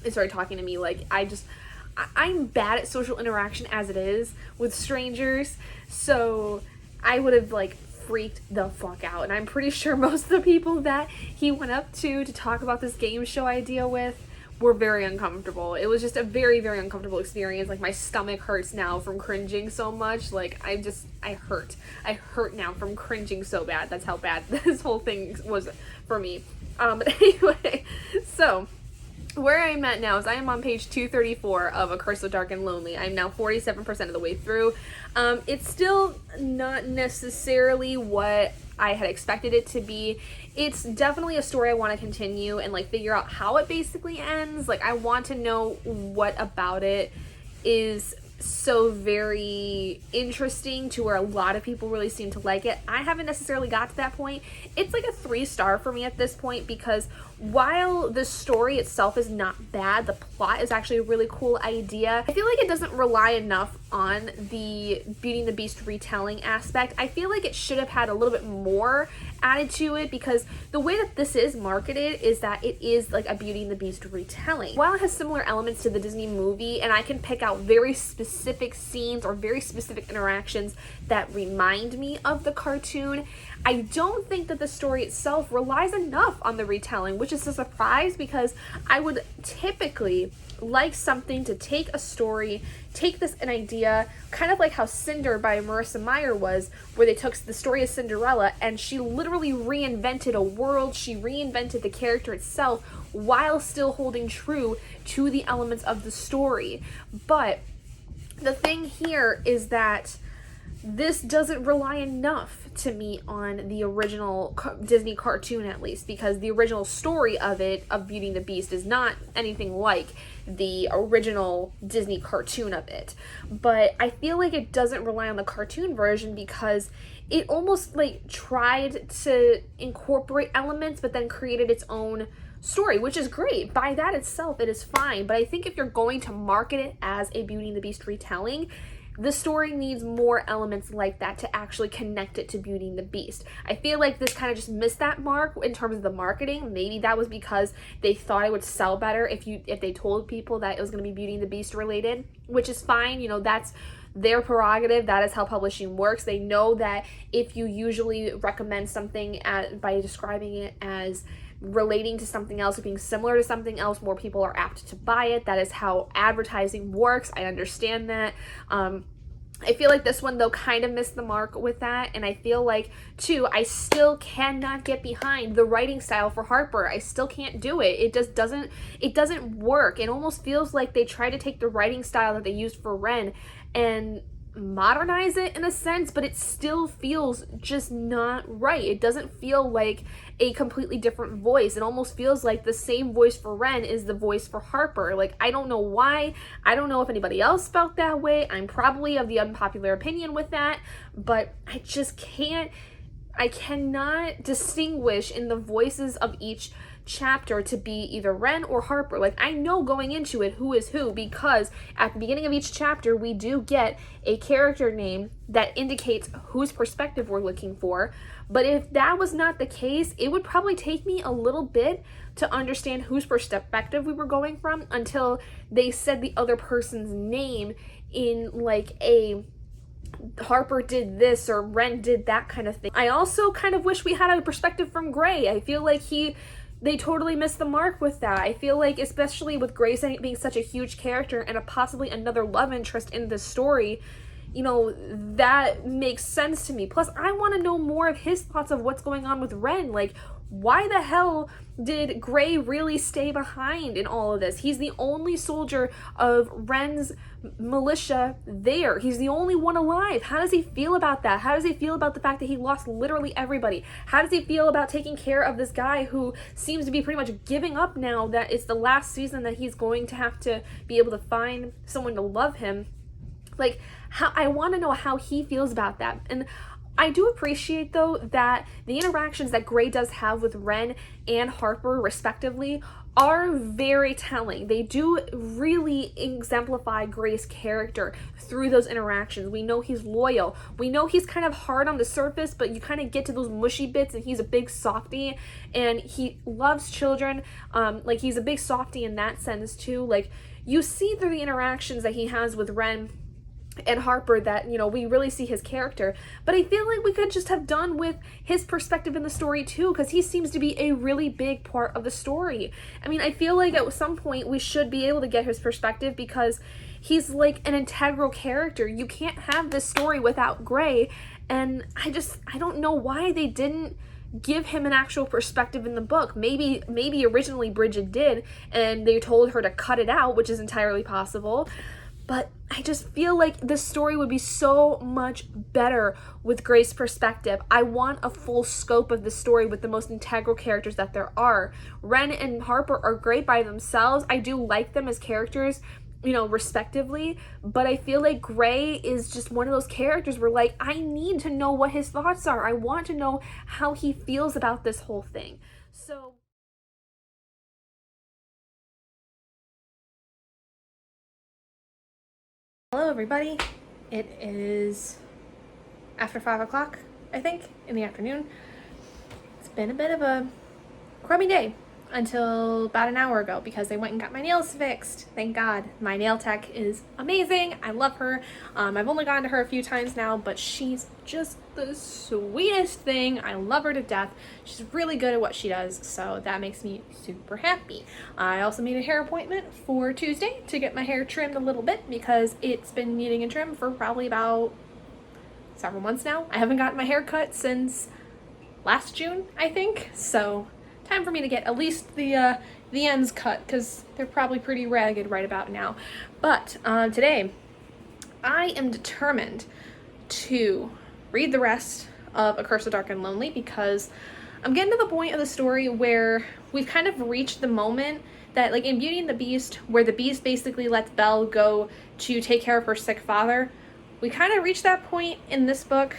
and started talking to me. Like, I'm bad at social interaction as it is with strangers, so I would have like freaked the fuck out. And I'm pretty sure most of the people that he went up to talk about this game show idea with were very uncomfortable. It was just a very, very uncomfortable experience. Like, my stomach hurts now from cringing so much. Like, I hurt. I hurt now from cringing so bad. That's how bad this whole thing was for me. But anyway, so where I'm at now is I am on page 234 of A Curse of Dark and Lonely. I'm now 47% of the way through. It's still not necessarily what I had expected it to be. It's definitely a story I want to continue and like figure out how it basically ends. Like, I want to know what about it is so very interesting to where a lot of people really seem to like it. I haven't necessarily got to that point. It's like a 3-star for me at this point, because while the story itself is not bad, the plot is actually a really cool idea. I feel like it doesn't rely enough on the Beauty and the Beast retelling aspect. I feel like it should have had a little bit more added to it, because the way that this is marketed is that it is like a Beauty and the Beast retelling. While it has similar elements to the Disney movie, and I can pick out very specific scenes or very specific interactions that remind me of the cartoon, I don't think that the story itself relies enough on the retelling, which is a surprise, because I would typically like something to take a story, take an idea, kind of like how Cinder by Marissa Meyer was, where they took the story of Cinderella and she literally reinvented a world, she reinvented the character itself while still holding true to the elements of the story. But the thing here is that this doesn't rely enough to me on the original Disney cartoon, at least, because the original story of Beauty and the Beast is not anything like the original Disney cartoon of it. But I feel like it doesn't rely on the cartoon version, because it almost like tried to incorporate elements but then created its own story, which is great. By that itself, it is fine. But I think if you're going to market it as a Beauty and the Beast retelling, the story needs more elements like that to actually connect it to Beauty and the Beast. I feel like this kind of just missed that mark in terms of the marketing. Maybe that was because they thought it would sell better if they told people that it was going to be Beauty and the Beast related, which is fine. You know, that's their prerogative. That is how publishing works. They know that if you usually recommend something by describing it as relating to something else or being similar to something else, more people are apt to buy it. That is how advertising works. I understand that. I feel like this one, though, kind of missed the mark with that. And I feel like, too, I still cannot get behind the writing style for Harper. I still can't do it. It just doesn't work. It almost feels like they try to take the writing style that they used for Ren and modernize it in a sense, but it still feels just not right. It doesn't feel like a completely different voice. It almost feels like the same voice for Ren is the voice for Harper. Like, I don't know why. I don't know if anybody else felt that way. I'm probably of the unpopular opinion with that, but I just can't. I cannot distinguish in the voices of each chapter to be either Ren or Harper. Like, I know going into it who is who, because at the beginning of each chapter we do get a character name that indicates whose perspective we're looking for. But if that was not the case, it would probably take me a little bit to understand whose perspective we were going from until they said the other person's name in like a Harper did this or Ren did that kind of thing. I also kind of wish we had a perspective from Gray. I feel like they totally missed the mark with that. I feel like, especially with Grace being such a huge character and possibly another love interest in this story, you know, that makes sense to me. Plus, I want to know more of his thoughts of what's going on with Ren. Like, why the hell did Gray really stay behind in all of this? He's the only soldier of Ren's militia there. He's the only one alive. How does he feel about that? How does he feel about the fact that he lost literally everybody? How does he feel about taking care of this guy who seems to be pretty much giving up now that it's the last season that he's going to have to be able to find someone to love him? Like, I want to know how he feels about that. And I do appreciate, though, that the interactions that Gray does have with Ren and Harper, respectively, are very telling. They do really exemplify Gray's character through those interactions. We know he's loyal. We know he's kind of hard on the surface, but you kind of get to those mushy bits and he's a big softie and he loves children. Like, he's a big softie in that sense too. Like, you see through the interactions that he has with Ren and Harper that, you know, we really see his character. But I feel like we could just have done with his perspective in the story too, because he seems to be a really big part of the story. I mean, I feel like at some point we should be able to get his perspective, because he's like an integral character. You can't have this story without Gray, and I don't know why they didn't give him an actual perspective in the book. Maybe originally Brigid did, and they told her to cut it out, which is entirely possible. But I just feel like this story would be so much better with Gray's perspective. I want a full scope of the story with the most integral characters that there are. Ren and Harper are great by themselves. I do like them as characters, you know, respectively, but I feel like Gray is just one of those characters where, like, I need to know what his thoughts are. I want to know how he feels about this whole thing. So hello everybody, it is after 5 o'clock, I think, in the afternoon. It's been a bit of a crummy day until about an hour ago, because I went and got my nails fixed. Thank God. My nail tech is amazing. I love her. I've only gone to her a few times now, but she's just the sweetest thing. I love her to death. She's really good at what she does, so that makes me super happy. I also made a hair appointment for Tuesday to get my hair trimmed a little bit, because it's been needing a trim for probably about several months now. I haven't gotten my hair cut since last June, I think, so time for me to get at least the ends cut, because they're probably pretty ragged right about now. But today I am determined to read the rest of A Curse of Dark and Lonely, because I'm getting to the point of the story where we've kind of reached the moment that, like in Beauty and the Beast, where the Beast basically lets Belle go to take care of her sick father. We kind of reached that point in this book,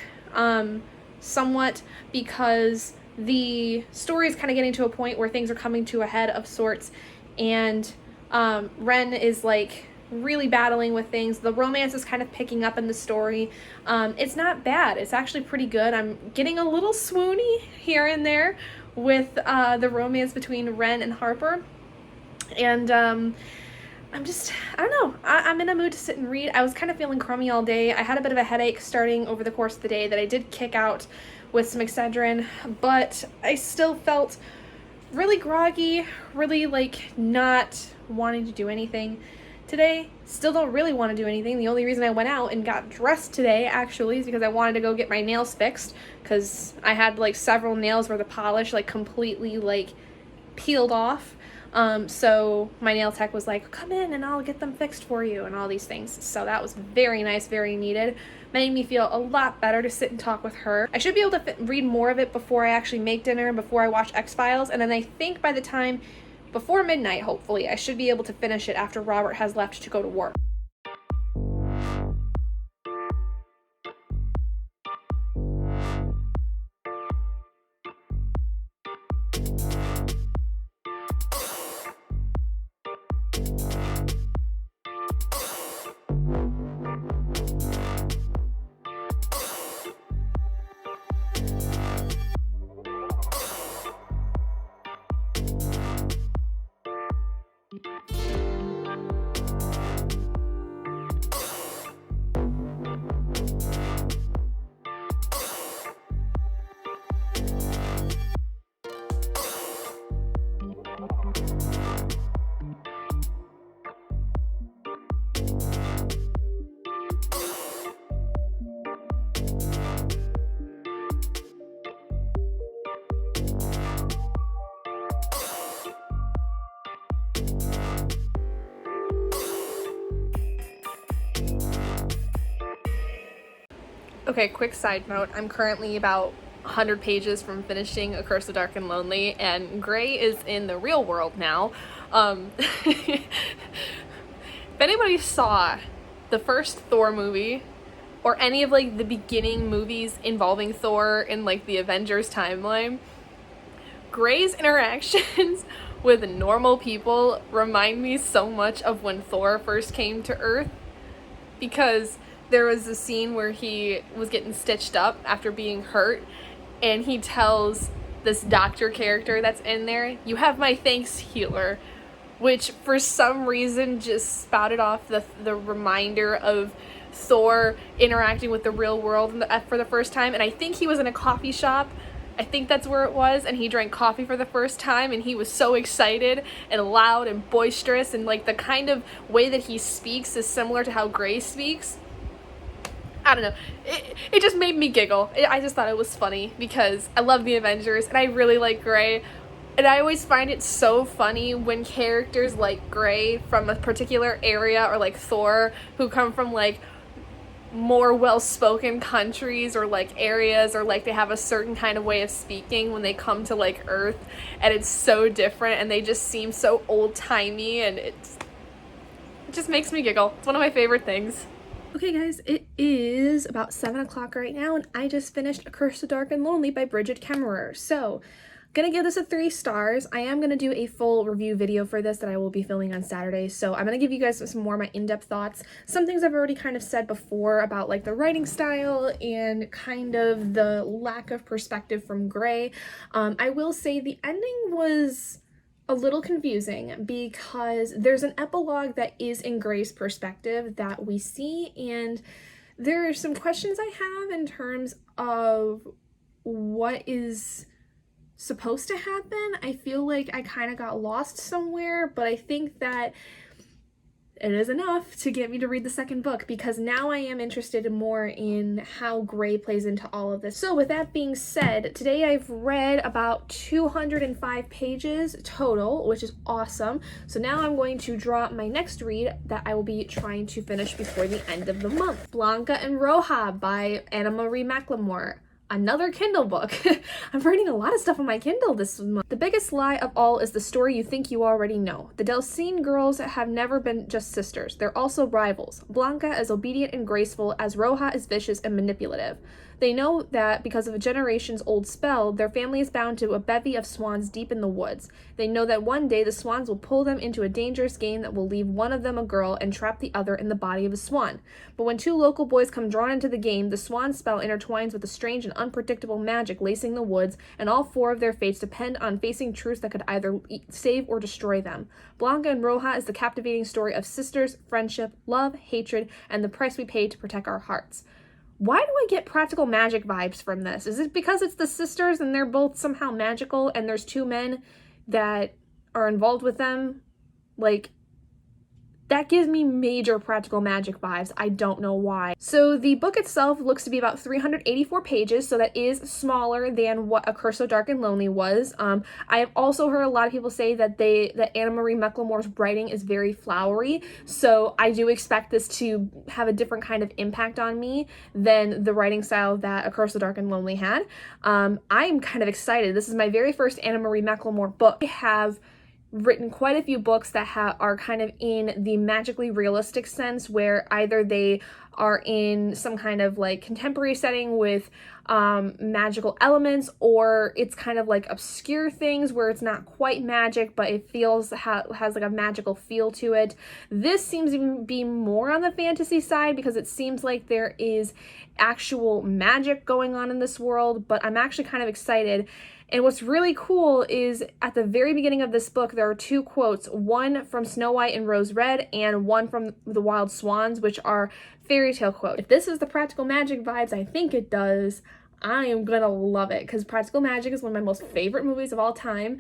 somewhat, because the story is kind of getting to a point where things are coming to a head of sorts, and Ren is like really battling with things. The romance is kind of picking up in the story. It's not bad. It's actually pretty good. I'm getting a little swoony here and there with the romance between Ren and Harper, and I don't know. I'm in a mood to sit and read. I was kind of feeling crummy all day. I had a bit of a headache starting over the course of the day that I did kick out with some Excedrin, but I still felt really groggy, really like not wanting to do anything today. Still don't really want to do anything. The only reason I went out and got dressed today actually is because I wanted to go get my nails fixed, because I had like several nails where the polish like completely like peeled off. So my nail tech was like, come in and I'll get them fixed for you and all these things. So that was very nice, very needed. Made me feel a lot better to sit and talk with her. I should be able to read more of it before I actually make dinner and before I watch X-Files. And then I think by the time before midnight, hopefully, I should be able to finish it after Robert has left to go to work. Okay, quick side note, I'm currently about 100 pages from finishing A Curse of Dark and Lonely, and Gray is in the real world now. If anybody saw the first Thor movie, or any of like the beginning movies involving Thor in like the Avengers timeline, Gray's interactions with normal people remind me so much of when Thor first came to Earth, because there was a scene where he was getting stitched up after being hurt, and he tells this doctor character that's in there, "You have my thanks, healer," which for some reason just spouted off the reminder of Thor interacting with the real world for the first time. And I think he was in a coffee shop. I think that's where it was, and he drank coffee for the first time, and he was so excited and loud and boisterous, and like the kind of way that he speaks is similar to how Gray speaks. I don't know. It just made me giggle. I just thought it was funny because I love the Avengers and I really like Gray. And I always find it so funny when characters like Gray from a particular area, or like Thor, who come from like more well-spoken countries or like areas, or like they have a certain kind of way of speaking when they come to like Earth, and it's so different and they just seem so old-timey, and it just makes me giggle. It's one of my favorite things. Okay guys, it is about 7 o'clock right now, and I just finished A Curse of Dark and Lonely by Brigid Kemmerer. So gonna give this a 3 stars. I am gonna do a full review video for this that I will be filming on Saturday, so I'm gonna give you guys some more of my in-depth thoughts. Some things I've already kind of said before about like the writing style and kind of the lack of perspective from Gray. I will say the ending was a little confusing because there's an epilogue that is in Gray's perspective that we see, and there are some questions I have in terms of what is supposed to happen. I feel like I kind of got lost somewhere, but I think that it is enough to get me to read the second book, because now I am interested more in how Gray plays into all of this. So with that being said, today I've read about 205 pages total, which is awesome. So now I'm going to draw my next read that I will be trying to finish before the end of the month. Blanca and Roja by Anna Marie McLemore. Another Kindle book. I'm writing a lot of stuff on my Kindle this month. The biggest lie of all is the story you think you already know. The Delcine girls have never been just sisters. They're also rivals. Blanca is obedient and graceful, as Roja is vicious and manipulative. They know that because of a generation's-old spell, their family is bound to a bevy of swans deep in the woods. They know that one day the swans will pull them into a dangerous game that will leave one of them a girl and trap the other in the body of a swan. But when 2 local boys come drawn into the game, the swan spell intertwines with a strange and unpredictable magic lacing the woods, and all 4 of their fates depend on facing truths that could either save or destroy them. Blanca and Roja is the captivating story of sisters, friendship, love, hatred, and the price we pay to protect our hearts. Why do I get practical magic vibes from this? Is it because it's the sisters and they're both somehow magical and there's 2 men that are involved with them? Like, that gives me major practical magic vibes. I don't know why. So the book itself looks to be about 384 pages, so that is smaller than what A Curse So Dark and Lonely was. I have also heard a lot of people say that Anna Marie McLemore's writing is very flowery, so I do expect this to have a different kind of impact on me than the writing style that A Curse So Dark and Lonely had. I'm kind of excited. This is my very first Anna Marie McLemore book. I have written quite a few books that are kind of in the magically realistic sense, where either they are in some kind of like contemporary setting with magical elements, or it's kind of like obscure things where it's not quite magic but it feels has like a magical feel to it. This seems to be more on the fantasy side because it seems like there is actual magic going on in this world, but I'm actually kind of excited. And what's really cool is at the very beginning of this book, there are 2 quotes, one from Snow White and Rose Red and one from The Wild Swans, which are fairy tale quotes. If this is the practical magic vibes I think it does, I am gonna love it, because Practical Magic is one of my most favorite movies of all time.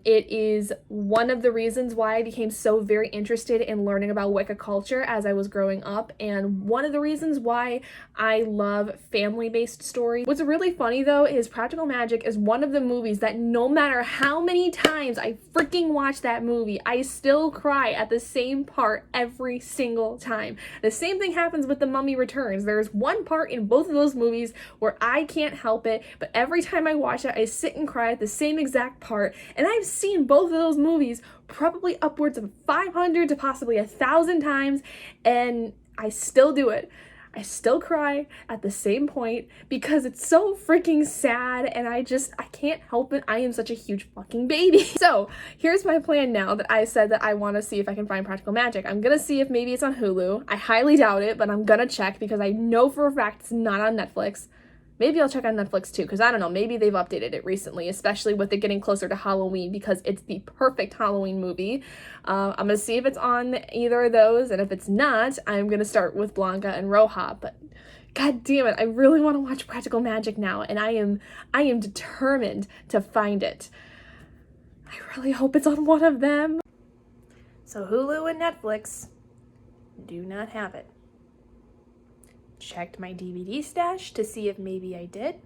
It is one of the reasons why I became so very interested in learning about Wicca culture as I was growing up, and one of the reasons why I love family-based stories. What's really funny though is Practical Magic is one of the movies that no matter how many times I freaking watch that movie, I still cry at the same part every single time. The same thing happens with The Mummy Returns. There's one part in both of those movies where I can't help it, but every time I watch it, I sit and cry at the same exact part, and I've seen both of those movies probably upwards of 500 to possibly 1,000 times, and I still do it. I still cry at the same point because it's so freaking sad, and I can't help it. I am such a huge fucking baby. So here's my plan now that I said that I want to see if I can find Practical Magic. I'm gonna see if maybe it's on Hulu. I highly doubt it, but I'm gonna check because I know for a fact it's not on Netflix. Maybe I'll check on Netflix too, because I don't know, maybe they've updated it recently, especially with it getting closer to Halloween, because it's the perfect Halloween movie. I'm gonna see if it's on either of those, and if it's not, I'm gonna start with Blanca and Roja. But god damn it, I really want to watch Practical Magic now, and I am determined to find it. I really hope it's on one of them. So Hulu and Netflix do not have it. Checked my DVD stash to see if maybe I did,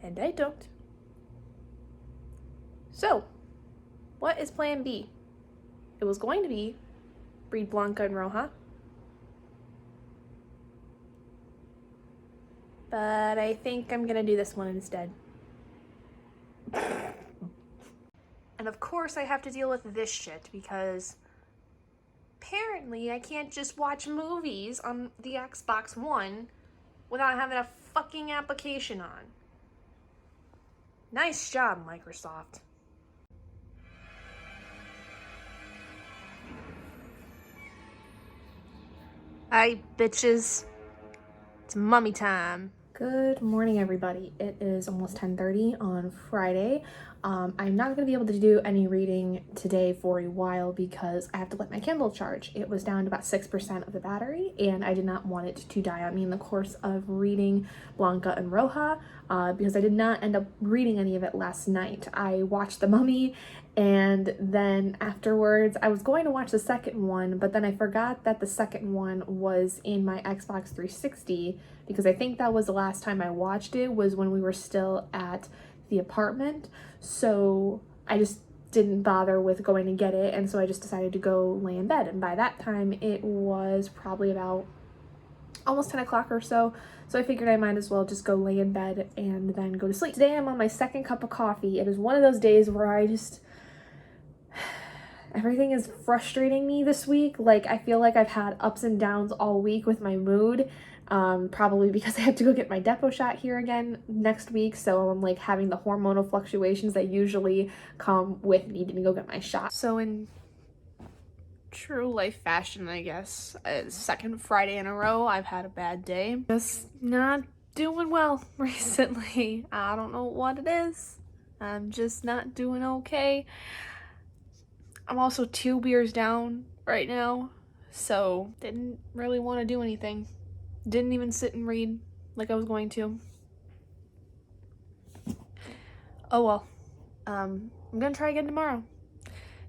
and I don't. So, what is plan B? It was going to be read Blanca and Roja, but I think I'm gonna do this one instead. And of course I have to deal with this shit, because apparently I can't just watch movies on the Xbox One without having a fucking application on. Nice job, Microsoft. Hi, bitches. It's mummy time. Good morning, everybody. It is almost 10:30 on Friday. I'm not going to be able to do any reading today for a while because I have to let my Kindle charge. It was down to about 6% of the battery, and I did not want it to die on me in the course of reading Blanca and Roja, because I did not end up reading any of it last night. I watched The Mummy, and then afterwards I was going to watch the second one, but then I forgot that the second one was in my Xbox 360, because I think that was the last time I watched it, was when we were still at the apartment. So I just didn't bother with going to get it, and so I just decided to go lay in bed. And by that time it was probably about almost 10 o'clock or so, so I figured I might as well just go lay in bed and then go to sleep. Today I'm on my second cup of coffee. It is one of those days where I just everything is frustrating me this week. Like, I feel like I've had ups and downs all week with my mood, probably because I have to go get my depot shot here again next week, so I'm like having the hormonal fluctuations that usually come with needing to go get my shot. So in true life fashion, I guess, second Friday in a row I've had a bad day. Just not doing well recently. I don't know what it is. I'm just not doing okay. I'm also 2 beers down right now, so didn't really want to do anything. Didn't even sit and read like I was going to. Oh well. I'm gonna try again tomorrow.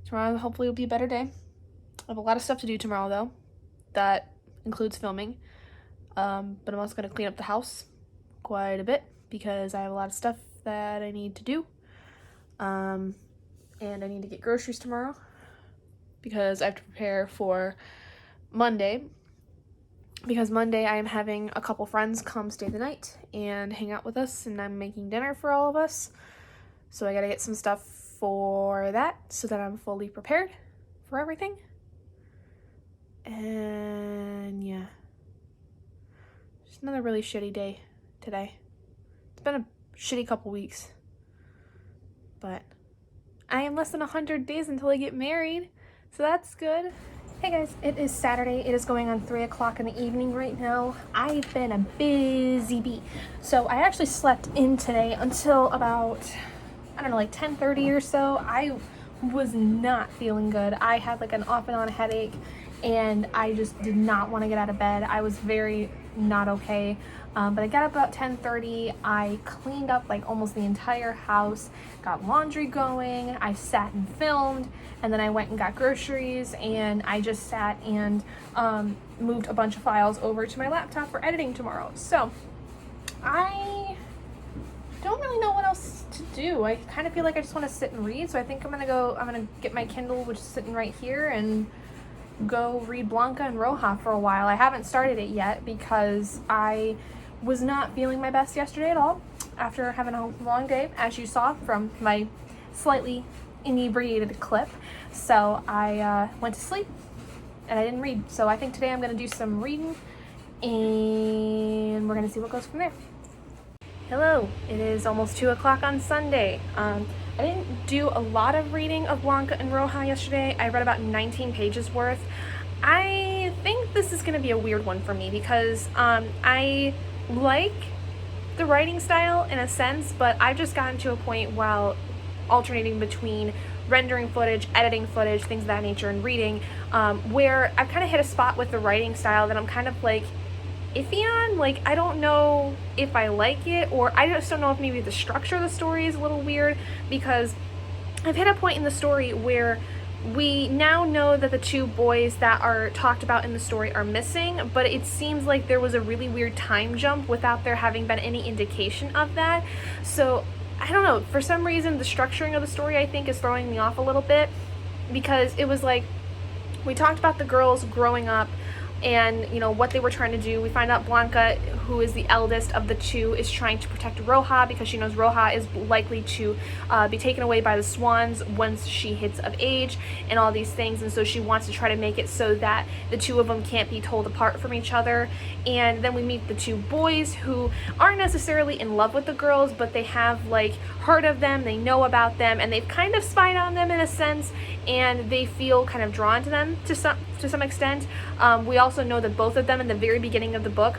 Tomorrow hopefully will be a better day. I have a lot of stuff to do tomorrow though. That includes filming. But I'm also gonna clean up the house quite a bit because I have a lot of stuff that I need to do. And I need to get groceries tomorrow because I have to prepare for Monday. Because Monday I am having a couple friends come stay the night and hang out with us, and I'm making dinner for all of us. So I gotta get some stuff for that so that I'm fully prepared for everything. And yeah. Just another really shitty day today. It's been a shitty couple weeks. But I am less than 100 days until I get married, so that's good. Hey guys, it is Saturday. It is going on 3 o'clock in the evening right now. I've been a busy bee. So I actually slept in today until about, I don't know, like 10:30 or so. I was not feeling good. I had like an off and on headache, and I just did not want to get out of bed. I was very not okay. But I got up about 10:30. I cleaned up like almost the entire house, got laundry going, I sat and filmed, and then I went and got groceries, and I just sat and moved a bunch of files over to my laptop for editing tomorrow. So I don't really know what else to do. I kind of feel like I just want to sit and read, so I think I'm gonna get my Kindle, which is sitting right here, and go read Blanca and Roja for a while. I haven't started it yet because I was not feeling my best yesterday at all after having a long day, as you saw from my slightly inebriated clip. So I went to sleep and I didn't read. So I think today I'm going to do some reading, and we're going to see what goes from there. Hello, it is almost 2 o'clock on Sunday. I didn't do a lot of reading of Blanca and Roja yesterday. I read about 19 pages worth. I think this is going to be a weird one for me because I like the writing style in a sense, but I've just gotten to a point while alternating between rendering footage, editing footage, things of that nature, and reading, where I've kind of hit a spot with the writing style that I'm kind of like iffy on. Like, I don't know if I like it, or I just don't know if maybe the structure of the story is a little weird, because I've hit a point in the story where we now know that the 2 boys that are talked about in the story are missing, but it seems like there was a really weird time jump without there having been any indication of that. So I don't know, for some reason the structuring of the story I think is throwing me off a little bit, because it was like we talked about the girls growing up and, you know, what they were trying to do. We find out Blanca, who is the eldest of the 2, is trying to protect Roja because she knows Roja is likely to be taken away by the swans once she hits of age and all these things, and so she wants to try to make it so that the 2 of them can't be told apart from each other. And then we meet the 2 boys who aren't necessarily in love with the girls, but they have like heard of them, they know about them, and they've kind of spied on them in a sense, and they feel kind of drawn to them to some extent. We also know that both of them in the very beginning of the book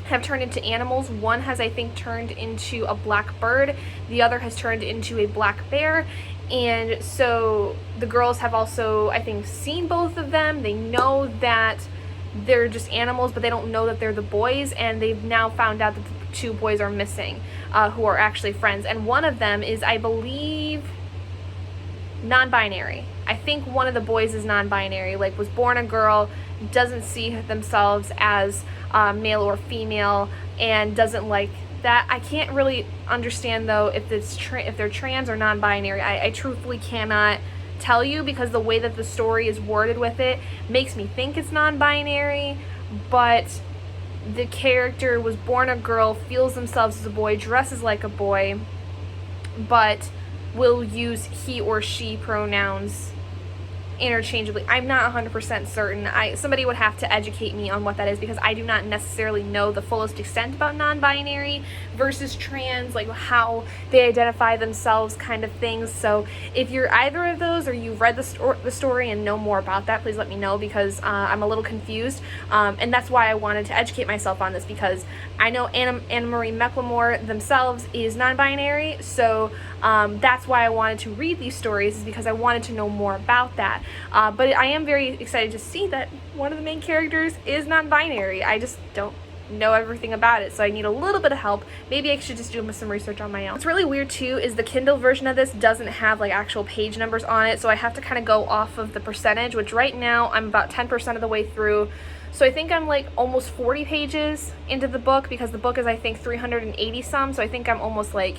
have turned into animals. One has, I think, turned into a black bird. The other has turned into a black bear. And so the girls have also, I think, seen both of them. They know that they're just animals, but they don't know that they're the boys. And they've now found out that the 2 boys are missing, who are actually friends. And one of them is, I believe, non-binary. I think one of the boys is non-binary, like was born a girl, doesn't see themselves as male or female, and doesn't like that. I can't really understand though if they're trans or non-binary. I truthfully cannot tell you, because the way that the story is worded with it makes me think it's non-binary, but the character was born a girl, feels themselves as a boy, dresses like a boy, but will use he or she pronouns interchangeably. I'm not 100% certain. Somebody would have to educate me on what that is, because I do not necessarily know the fullest extent about non-binary versus trans, like how they identify themselves kind of things. So if you're either of those, or you've read the story and know more about that, please let me know, because I'm a little confused, and that's why I wanted to educate myself on this, because I know Anna Marie McLemore themselves is non-binary, so that's why I wanted to read these stories, is because I wanted to know more about that. But I am very excited to see that one of the main characters is non-binary. I just don't know everything about it, so I need a little bit of help. Maybe I should just do some research on my own. What's really weird too is the Kindle version of this doesn't have like actual page numbers on it, so I have to kind of go off of the percentage, which right now I'm about 10% of the way through. So I think I'm like almost 40 pages into the book, because the book is, I think, 380 some, so I think I'm almost like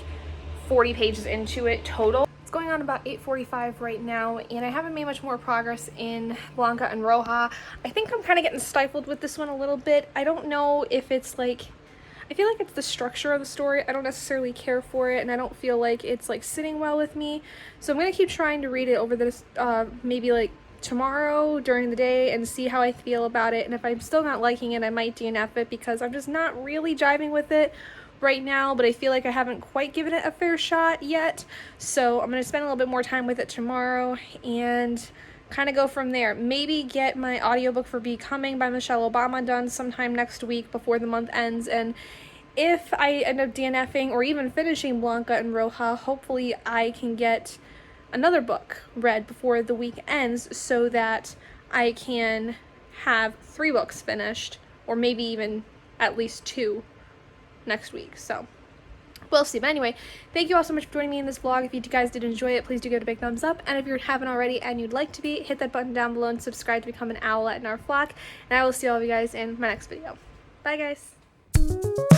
40 pages into it total. It's going on about 8:45 right now, and I haven't made much more progress in Blanca and Roja. I think I'm kind of getting stifled with this one a little bit. I don't know if it's like, I feel like it's the structure of the story. I don't necessarily care for it, and I don't feel like it's like sitting well with me. So I'm going to keep trying to read it over this maybe like tomorrow during the day and see how I feel about it. And if I'm still not liking it, I might DNF it, because I'm just not really jiving with it right now, but I feel like I haven't quite given it a fair shot yet. So I'm going to spend a little bit more time with it tomorrow and kind of go from there. Maybe get my audiobook for Becoming by Michelle Obama done sometime next week before the month ends, and if I end up DNFing or even finishing Blanca and Roja, hopefully I can get another book read before the week ends, so that I can have 3 books finished, or maybe even at least 2 next week. So we'll see. But anyway, thank you all so much for joining me in this vlog. If you guys did enjoy it, please do give it a big thumbs up, and if you haven't already and you'd like to be, hit that button down below and subscribe to become an owlet in our flock, and I will see all of you guys in my next video. Bye guys.